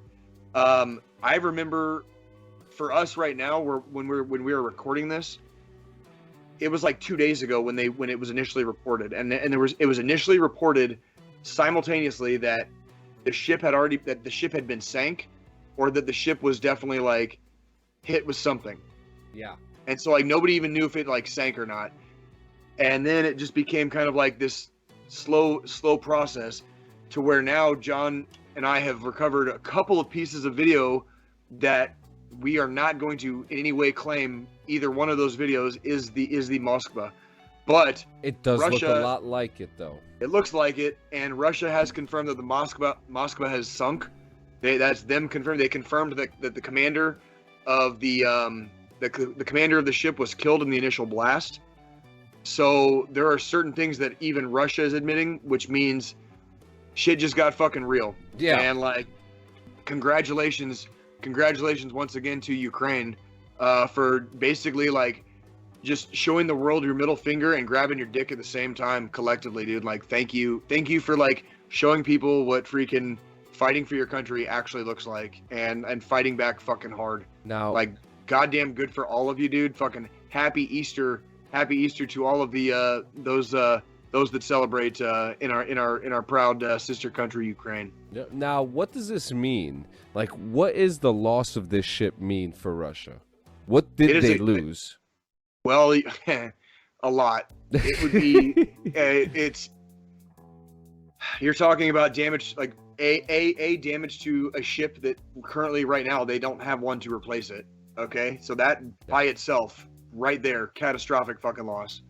I remember for us right now, when we were recording this, it was like 2 days ago when it was initially reported, and it was initially reported simultaneously that the ship had been sank, or that the ship was definitely like hit with something. Yeah. And so like nobody even knew if it like sank or not. And then it just became kind of like this slow process to where now John and I have recovered a couple of pieces of video that we are not going to in any way claim either one of those videos is the Moskva. But it does look a lot like it though. It looks like it, and Russia has confirmed that the Moskva has sunk. That's them confirmed. They confirmed that the commander of the commander of the ship was killed in the initial blast. So there are certain things that even Russia is admitting, which means shit just got fucking real. Yeah. And like, congratulations once again to Ukraine for basically like just showing the world your middle finger and grabbing your dick at the same time collectively, dude. Like, thank you for like showing people what freaking fighting for your country actually looks like, and fighting back fucking hard. Now, like, goddamn good for all of you, dude. Fucking happy Easter to all of the those that celebrate in our proud sister country Ukraine. Now, what does this mean? Like, what is the loss of this ship mean for Russia? What did they lose? Well, a lot. It would be it's you're talking about damage, like damage to a ship that currently right now they don't have one to replace it. Okay, so that by itself, right there, catastrophic fucking loss.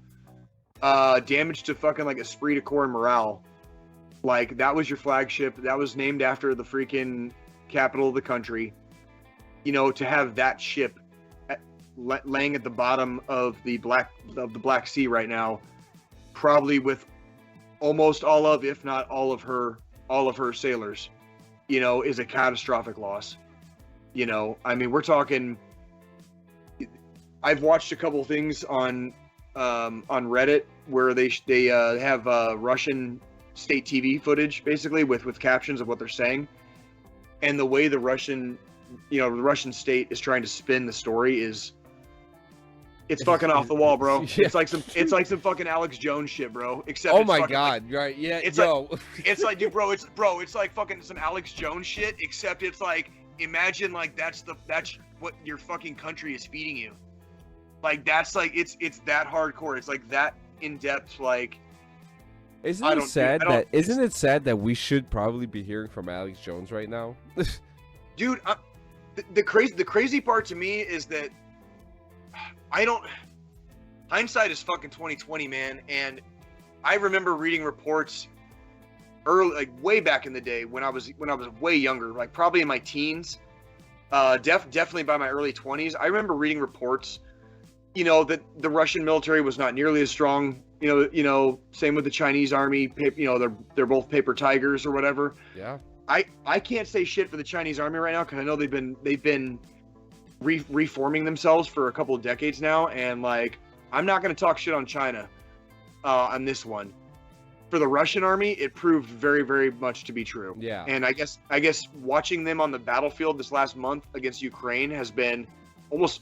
Damage to fucking like esprit de corps and morale. Like that was your flagship. That was named after the freaking capital of the country. You know, to have that ship laying at the bottom of the Black Sea right now, probably with almost all of, if not all of her sailors, you know, is a catastrophic loss. You know, I mean, we're talking. I've watched a couple things on Reddit where they have Russian state TV footage, basically with captions of what they're saying, and the way the Russian state is trying to spin the story is. It's fucking off the wall, bro. Yeah. It's like some fucking Alex Jones shit, bro. Except oh my god, right? Yeah, it's it's like, dude, bro. It's like fucking some Alex Jones shit. Except it's like, imagine like that's what your fucking country is feeding you. Like that's like it's that hardcore. It's like that in depth. Like, isn't it sad that we should probably be hearing from Alex Jones right now, dude? The crazy part to me is that. Hindsight is fucking 2020, man. And I remember reading reports early, like way back in the day when I was way younger, like probably in my teens, definitely by my early 20s. I remember reading reports, you know, that the Russian military was not nearly as strong. You know, same with the Chinese army. You know, they're both paper tigers or whatever. Yeah. I can't say shit for the Chinese army right now because I know they've been reforming themselves for a couple of decades now, and like I'm not going to talk shit on China on this one. For the Russian army, it proved very, very much to be true. Yeah. And I guess watching them on the battlefield this last month against Ukraine has been month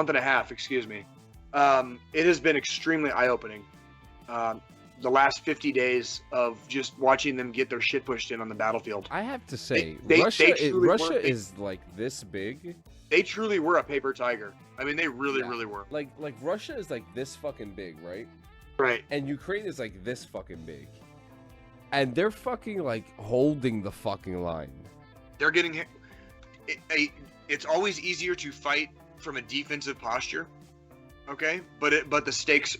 and a half. It has been extremely eye-opening. The last 50 days of just watching them get their shit pushed in on the battlefield. I have to say, Russia is like this big. They truly were a paper tiger. I mean, they really were. Like Russia is like this fucking big, right? Right. And Ukraine is like this fucking big. And they're fucking like holding the fucking line. They're getting hit. It's always easier to fight from a defensive posture. Okay? But the stakes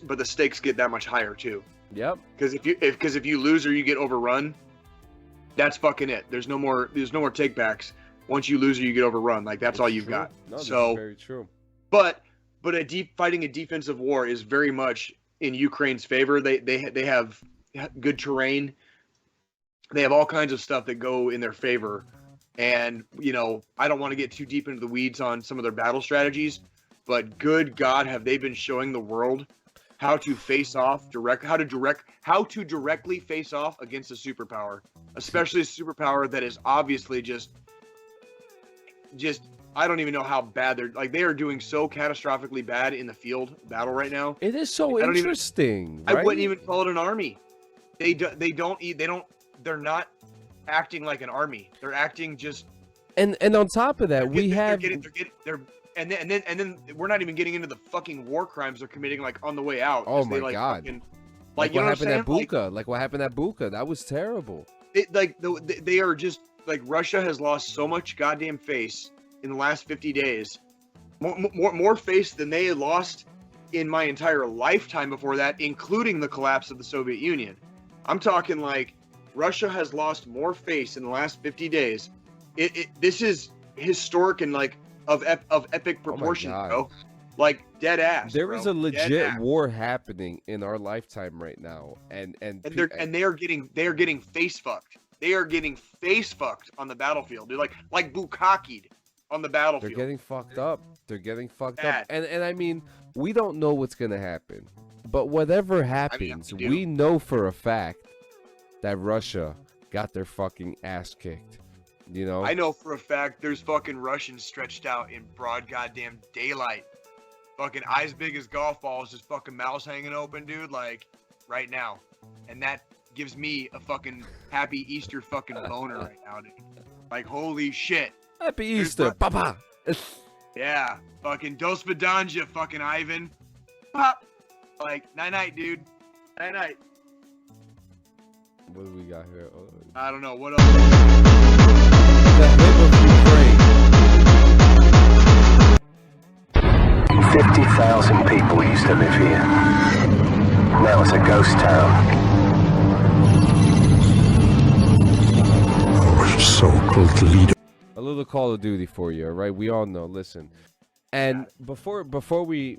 get that much higher too. Yep. Because if you lose or you get overrun, that's fucking it. There's no more takebacks. Once you lose or you get overrun, like that's all you've got. No, so that's very true. But fighting a defensive war is very much in Ukraine's favor. They have good terrain. They have all kinds of stuff that go in their favor. And you know, I don't want to get too deep into the weeds on some of their battle strategies, but good God, have they been showing the world how to face off how to directly face off against a superpower, especially a superpower that is obviously just I don't even know how bad they are doing so catastrophically bad in the field battle right now. It is so interesting. I wouldn't even call it an army. They're not acting like an army. They're acting just. And on top of that, And then we're not even getting into the fucking war crimes they're committing like on the way out. Oh my god! Fucking, like what happened at Bucha? Like what happened at Bucha? That was terrible. They are just like Russia has lost so much goddamn face in the last 50 days, more face than they had lost in my entire lifetime before that, including the collapse of the Soviet Union. I'm talking like Russia has lost more face in the last 50 days. This is historic and like. Of epic proportion, bro. Like dead ass. There is a legit war happening in our lifetime right now, and they are getting face fucked. They are getting face fucked on the battlefield. They're like bukakied on the battlefield. They're getting fucked up. And I mean, we don't know what's gonna happen, but whatever happens, we know for a fact that Russia got their fucking ass kicked. You know, I know for a fact there's fucking Russians stretched out in broad goddamn daylight, fucking eyes big as golf balls, just fucking mouths hanging open, dude, like right now, and that gives me a fucking happy Easter fucking boner right now, dude. Like holy shit, happy Easter, papa. Yeah, fucking dos vidanja, fucking Ivan, pop, like night night, dude, night night. What do we got here? Oh. I don't know. What else? The hymn of Ukraine. 50,000 people used to live here. Now it's a ghost town. Our so-called leader. A little Call of Duty for you, all right? We all know. Listen, and before we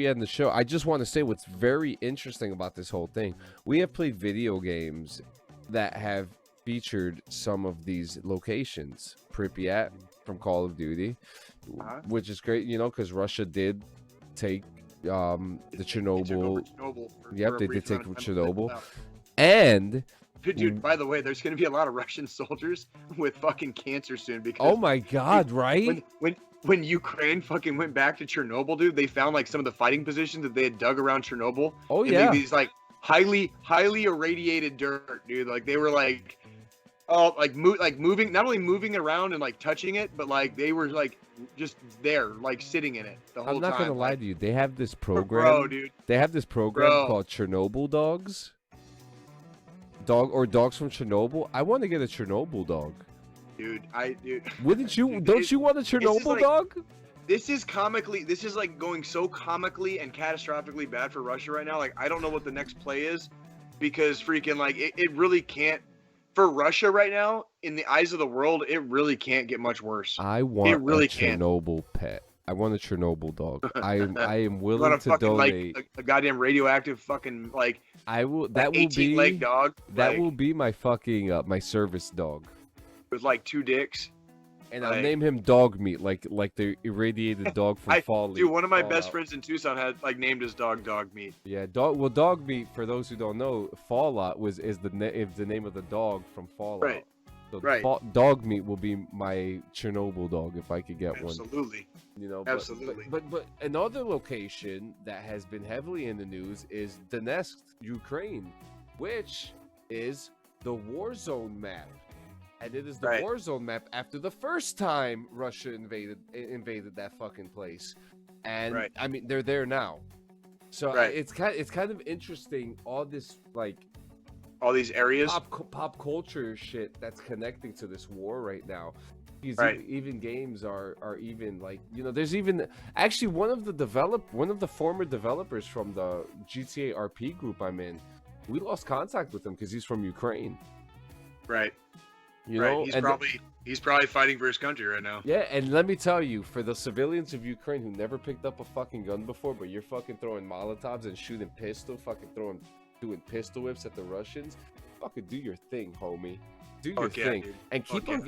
end the show, I just want to say what's very interesting about this whole thing. We have played video games that have featured some of these locations. Pripyat from Call of Duty, which is great, you know, because Russia did take the Chernobyl. Yep, they did take Chernobyl, and. Dude, by the way, there's going to be a lot of Russian soldiers with fucking cancer soon because. Oh my God! Right? When Ukraine fucking went back to Chernobyl, dude, they found like some of the fighting positions that they had dug around Chernobyl. Oh and yeah. These like highly irradiated dirt, dude. Like they were like, moving, not only moving around and like touching it, but like they were like just there, like sitting in it the whole time. I'm not gonna lie to you. They have this program. Bro, dude. They have this program called Chernobyl Dogs. Dogs from Chernobyl. I want to get a Chernobyl dog. Dude, Wouldn't you? Don't you want a Chernobyl dog? This is like going so comically and catastrophically bad for Russia right now. Like, I don't know what the next play is because freaking like it really can't. For Russia right now, in the eyes of the world, it really can't get much worse. I want a Chernobyl pet. I want a Chernobyl dog. I am willing to donate like a goddamn radioactive fucking like. I will. That will be leg dog. That will be my fucking my service dog. With like 2 dicks. And I'll name him Dog Meat, like the irradiated dog from Fallout. Dude, one of my best friends in Tucson had like named his dog Dog Meat. Yeah, Dog Meat. For those who don't know, Fallout is the name of the dog from Fallout. Right. So Dog Meat will be my Chernobyl dog if I could get one. Absolutely. You know, absolutely. But another location that has been heavily in the news is Donetsk, Ukraine, which is the war zone map. And it is the war zone map after the first time Russia invaded that fucking place. And I mean, they're there now. So it's kind of interesting, all this like all these areas pop culture shit that's connecting to this war right now. Because even games are even like, you know, there's even actually one of the former developers from the GTA RP group I'm in. We lost contact with him because he's from Ukraine. Right. You know, he's probably fighting for his country right now. Yeah, and let me tell you, for the civilians of Ukraine who never picked up a fucking gun before, but you're fucking throwing Molotovs and shooting doing pistol whips at the Russians, fucking do your thing, homie. Do your thing, dude. And keep on.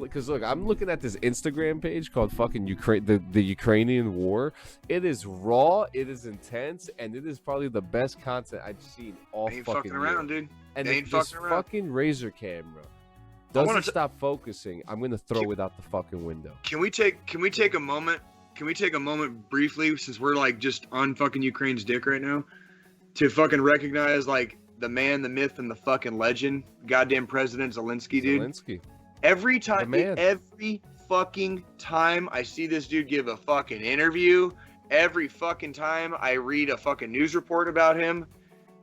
Because look, I'm looking at this Instagram page called fucking Ukraine, the Ukrainian war. It is raw, it is intense, and it is probably the best content I've seen all fucking around, dude. And this fucking Razor camera doesn't stop focusing. I'm gonna throw it out the fucking window. Can we take a moment? Can we take a moment briefly, since we're like just on fucking Ukraine's dick right now, to fucking recognize like the man, the myth, and the fucking legend, goddamn President Zelensky, dude. Zelensky. Every fucking time I see this dude give a fucking interview, every fucking time I read a fucking news report about him,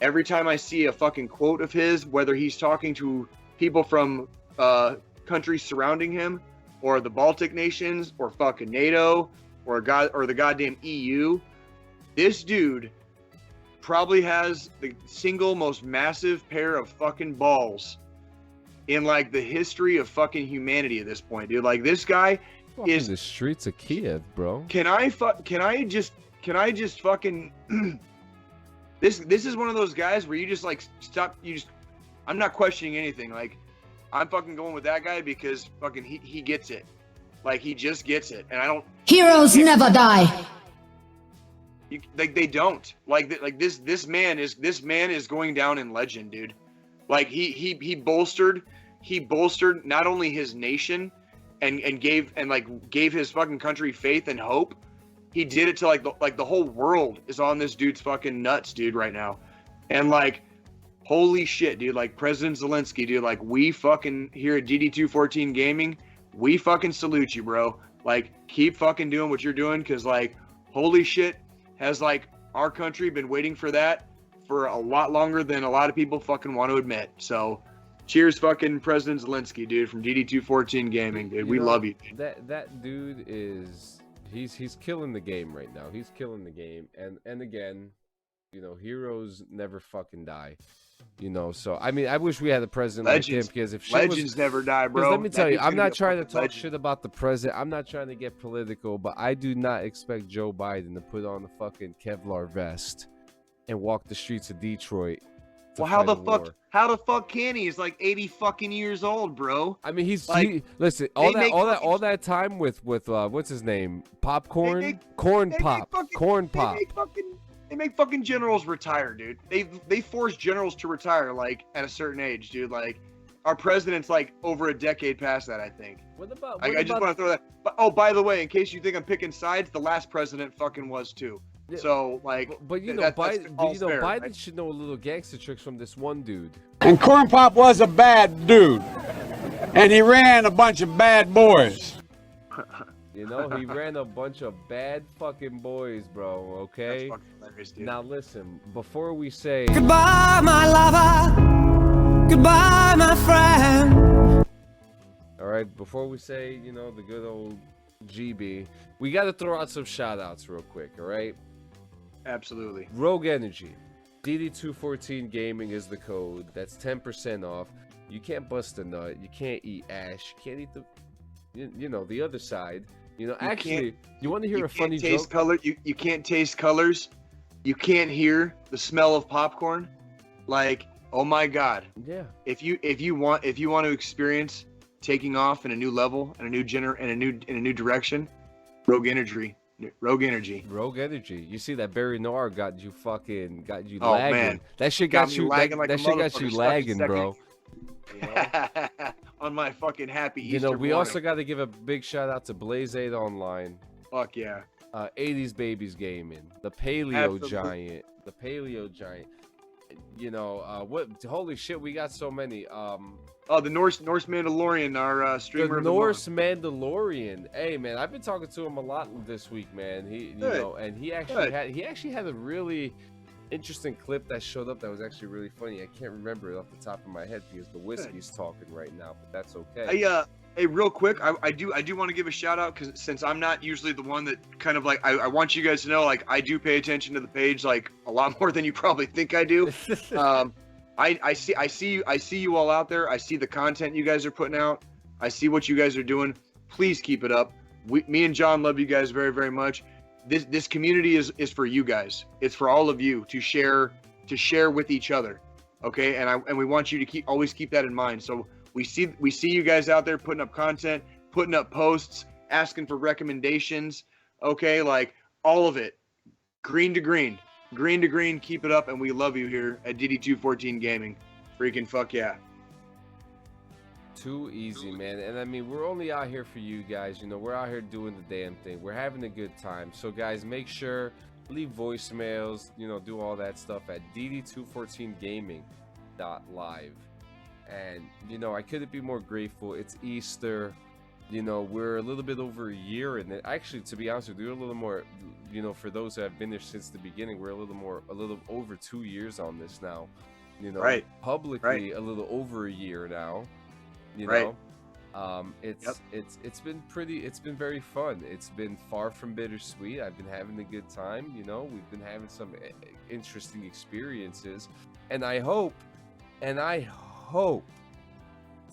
every time I see a fucking quote of his, whether he's talking to people from countries surrounding him, or the Baltic nations, or fucking NATO, or the goddamn EU, this dude probably has the single most massive pair of fucking balls in like the history of fucking humanity at this point, dude. Like, this guy is the streets of Kiev, bro. Can I just fucking this is one of those guys where you just like stop, I'm not questioning anything. Like, I'm fucking going with that guy because fucking he gets it. Like, he just gets it. And I don't. Heroes never die. They don't. Like this man is going down in legend, dude. Like, he bolstered not only his nation and gave his fucking country faith and hope. He did it to like the whole world is on this dude's fucking nuts, dude, right now. And like, holy shit, dude, like President Zelensky, dude, like, we fucking here at DD214 Gaming, we fucking salute you, bro. Like, keep fucking doing what you're doing, because like, holy shit, has like our country been waiting for that for a lot longer than a lot of people fucking want to admit. So, cheers, fucking President Zelensky, dude, from DD214 Gaming, dude. We love you. Dude. That dude is he's killing the game right now. He's killing the game, and again, heroes never fucking die. So I mean, I wish we had a president like him, because if legends never die, bro. Let me tell you, I'm not trying to talk shit about the president. I'm not trying to get political, but I do not expect Joe Biden to put on the fucking Kevlar vest and walk the streets of Detroit. Well, how the fuck can he? He's like 80 fucking years old, bro. I mean, listen, all that time with what's his name, Corn Pop. They make fucking generals retire, dude. They force generals to retire like at a certain age, dude. Like our president's like over a decade past that, I think. I just want to throw that. But, oh, by the way, in case you think I'm picking sides, the last president fucking was too. Yeah, so like, Biden should know a little gangster tricks from this one dude. And Corn Pop was a bad dude, and he ran a bunch of bad boys. He ran a bunch of bad fucking boys, bro, okay? That's fucking hilarious, dude. Now listen, before we say goodbye, my lover, goodbye, my friend. Alright, before we say, the good old GB, we gotta throw out some shout outs real quick, alright? Absolutely. Rogue Energy. DD214 Gaming is the code. That's 10% off. You can't bust a nut. You can't eat ash. You can't eat the other side. Actually, you want to hear a funny joke? You can't taste colors. You can't hear the smell of popcorn. Like, oh my god. Yeah. If you want to experience taking off in a new level and in a new direction, Rogue Energy. You see that Barry Noir got you lagging. Man. That shit got you lagging. That shit got you lagging, bro. On my fucking happy Easter we morning. also got to give a big shout out to Blaze 8 Online. Fuck yeah. 80s Babies Gaming, the Paleo Giant. What? Holy shit, we got so many. The Norse Mandalorian, our streamer. The Norse Mandalorian. Hey man, I've been talking to him a lot this week, man. He actually had a really interesting clip that showed up that was actually really funny. I can't remember it off the top of my head because the whiskey's talking right now, but that's okay. Hey, real quick, I do want to give a shout out, because since I'm not usually the one that kind of like, I want you guys to know, like, I do pay attention to the page like a lot more than you probably think I do. I see you all out there. I see the content you guys are putting out. I see what you guys are doing. Please keep it up. Me and John love you guys very, very much. This community is for you guys. It's for all of you to share with each other. Okay, and we want you to always keep that in mind. So we see you guys out there putting up content, putting up posts, asking for recommendations. Okay, like all of it, green to green, keep it up, and we love you here at DD214 Gaming. Freaking fuck yeah. Too easy, man. And I mean, we're only out here for you guys. We're out here doing the damn thing. We're having a good time. So guys, make sure, leave voicemails, do all that stuff at dd214gaming.live. And I couldn't be more grateful. It's Easter. We're a little bit over a year, and actually, to be honest with you, we're a little more, for those who have been there since the beginning, we're a little over 2 years on this now. Right. Publicly, a little over a year now. It's been very fun. It's been far from bittersweet. I've been having a good time. We've been having some interesting experiences, and I hope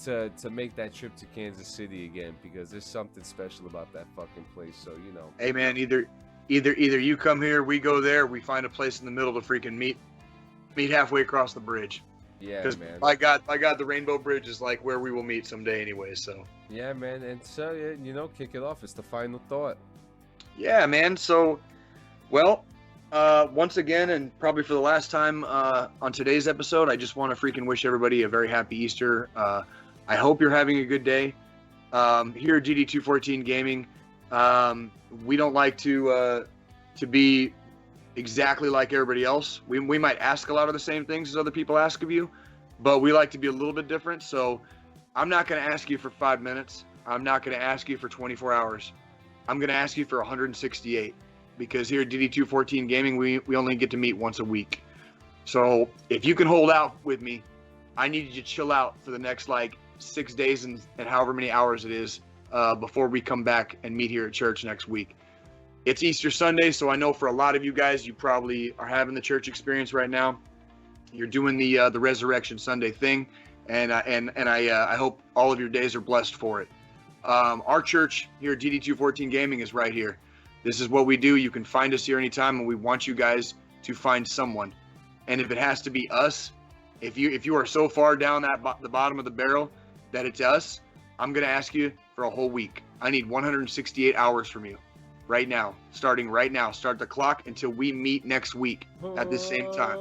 to make that trip to Kansas City again, because there's something special about that fucking place. So Hey man, either you come here, we go there, we find a place in the middle to freaking meet halfway across the bridge. Yeah, man. I got the Rainbow Bridge is like where we will meet someday anyway. So yeah, man. And so kick it off. It's the final thought. Yeah, man. So, well, once again, and probably for the last time on today's episode, I just want to freaking wish everybody a very happy Easter. I hope you're having a good day. Here at DD214 Gaming, we don't like to be exactly like everybody else. We might ask a lot of the same things as other people ask of you, but we like to be a little bit different. So I'm not going to ask you for 5 minutes. I'm not going to ask you for 24 hours. I'm going to ask you for 168, because here at DD214 Gaming, we only get to meet once a week. So if you can hold out with me, I need you to chill out for the next like 6 days and however many hours it is before we come back and meet here at church next week. It's Easter Sunday, so I know for a lot of you guys, you probably are having the church experience right now. You're doing the Resurrection Sunday thing, and I hope all of your days are blessed for it. Our church here at DD214 Gaming is right here. This is what we do. You can find us here anytime, and we want you guys to find someone. And if it has to be us, if you are so far down the bottom of the barrel that it's us, I'm gonna ask you for a whole week. I need 168 hours from you. Right now, starting right now. Start the clock until we meet next week at the same time.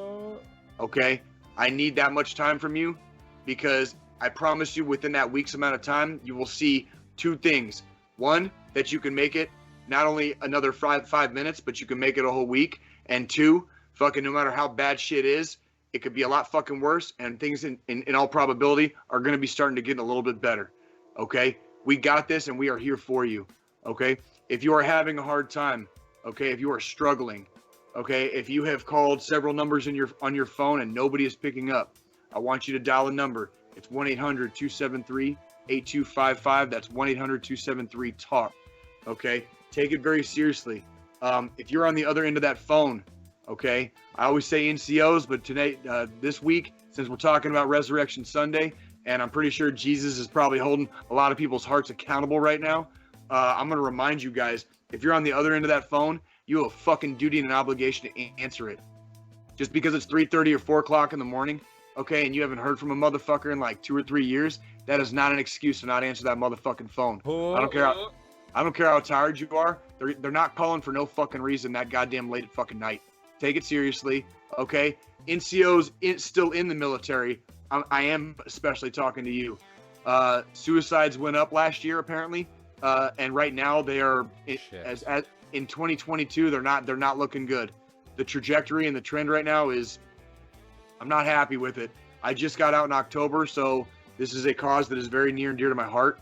Okay? I need that much time from you because I promise you within that week's amount of time, you will see two things. One, that you can make it not only another five minutes, but you can make it a whole week. And two, fucking no matter how bad shit is, it could be a lot fucking worse. And things in all probability are going to be starting to get a little bit better. Okay? We got this and we are here for you. Okay? If you are having a hard time, okay, if you are struggling, okay, if you have called several numbers on your phone and nobody is picking up, I want you to dial a number. It's 1-800-273-8255. That's 1-800-273-TALK. Okay, take it very seriously. If you're on the other end of that phone, okay, I always say NCOs, but today, this week, since we're talking about Resurrection Sunday, and I'm pretty sure Jesus is probably holding a lot of people's hearts accountable right now. I'm going to remind you guys, if you're on the other end of that phone, you have a fucking duty and an obligation to answer it. Just because it's 3:30 or 4 o'clock in the morning, okay, and you haven't heard from a motherfucker in like 2 or 3 years, that is not an excuse to not answer that motherfucking phone. I don't care how tired you are. They're not calling for no fucking reason that goddamn late at fucking night. Take it seriously, okay? NCOs still in the military. I am especially talking to you. Suicides went up last year apparently. And right now they are as in 2022 they're not looking good. The trajectory and the trend right now is I'm not happy with it. I just got out in October, so this is a cause that is very near and dear to my heart.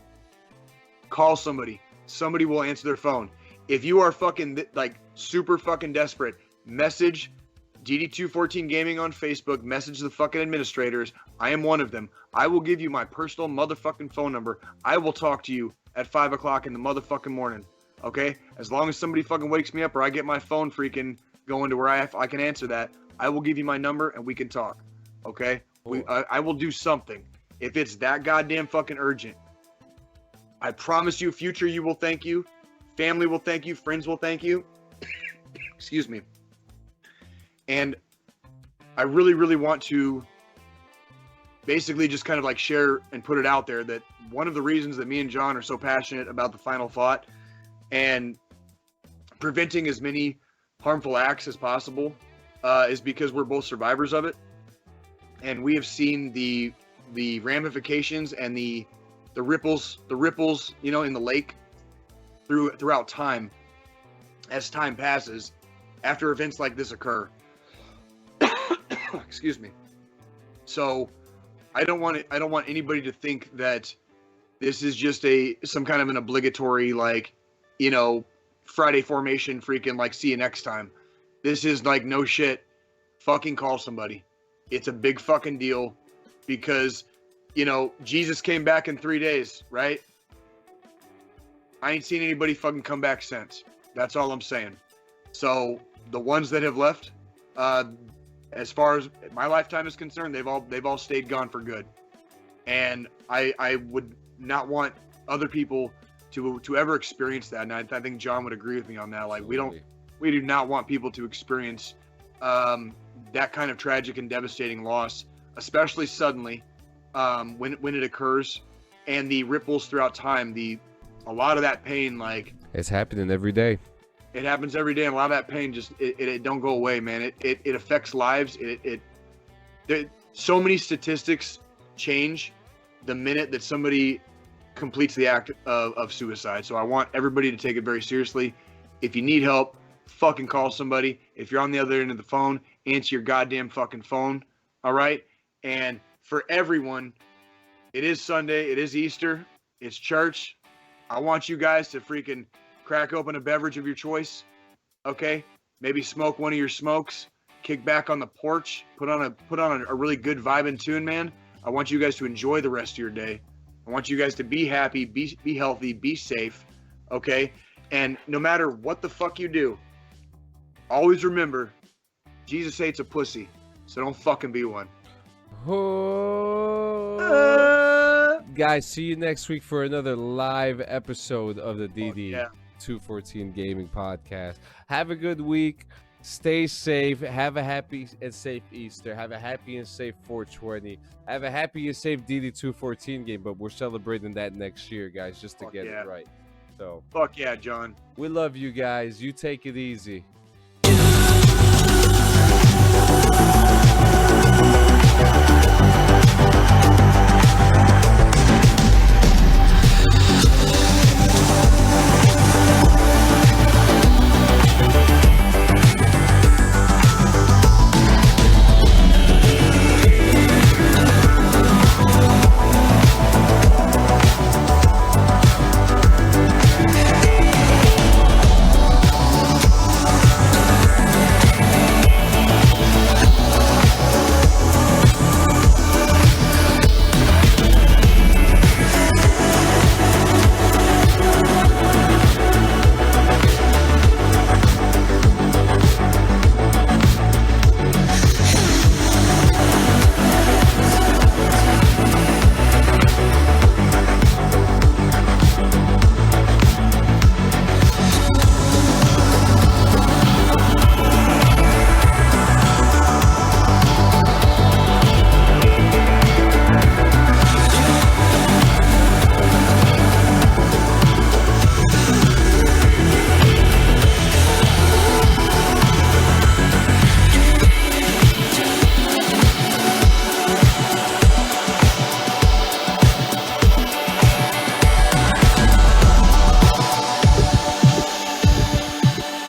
Call somebody. Somebody will answer their phone. If you are fucking like super fucking desperate, message DD214 Gaming on Facebook, message the fucking administrators. I am one of them. I will give you my personal motherfucking phone number. I will talk to you at 5 o'clock in the motherfucking morning, okay? As long as somebody fucking wakes me up or I get my phone freaking going to where I can answer that, I will give you my number and we can talk, okay? I will do something. If it's that goddamn fucking urgent, I promise you, future you will thank you, family will thank you, friends will thank you. Excuse me. And I really, really want to basically just kind of like share and put it out there that one of the reasons that me and John are so passionate about the final thought and preventing as many harmful acts as possible is because we're both survivors of it. And we have seen the ramifications and the ripples, you know, in the lake throughout time as time passes after events like this occur. Excuse me. So I don't want anybody to think that this is just some kind of an obligatory, like, you know, Friday formation freaking like see you next time. This is like no shit. Fucking call somebody. It's a big fucking deal because, you know, Jesus came back in 3 days, right? I ain't seen anybody fucking come back since. That's all I'm saying. So the ones that have left, as far as my lifetime is concerned, they've all stayed gone for good. And I would not want other people to ever experience that. And I think John would agree with me on that. Like we do not want people to experience that kind of tragic and devastating loss, especially suddenly when it occurs, and the ripples throughout time. A lot of that pain, like it's happening every day. It happens every day, and a lot of that pain just it don't go away, man. It affects lives. So many statistics change the minute that somebody completes the act of suicide. So I want everybody to take it very seriously. If you need help, fucking call somebody. If you're on the other end of the phone, answer your goddamn fucking phone. All right. And for everyone, it is Sunday. It is Easter. It's church. I want you guys to freaking crack open a beverage of your choice, okay? Maybe smoke one of your smokes kick back on the porch, put on a really good vibe and tune, man. I want you guys to enjoy the rest of your day. I want you guys to be happy, be healthy, be safe, okay? And no matter what the fuck you do, always remember, Jesus hates a pussy, so don't fucking be one. Guys, see you next week for another live episode of the DD214 Gaming Podcast. Have a good week. Stay safe. Have a happy and safe Easter. Have a happy and safe 420. Have a happy and safe DD214 game, but we're celebrating that next year, guys, just to get it right. So, fuck yeah, John. We love you guys. You take it easy.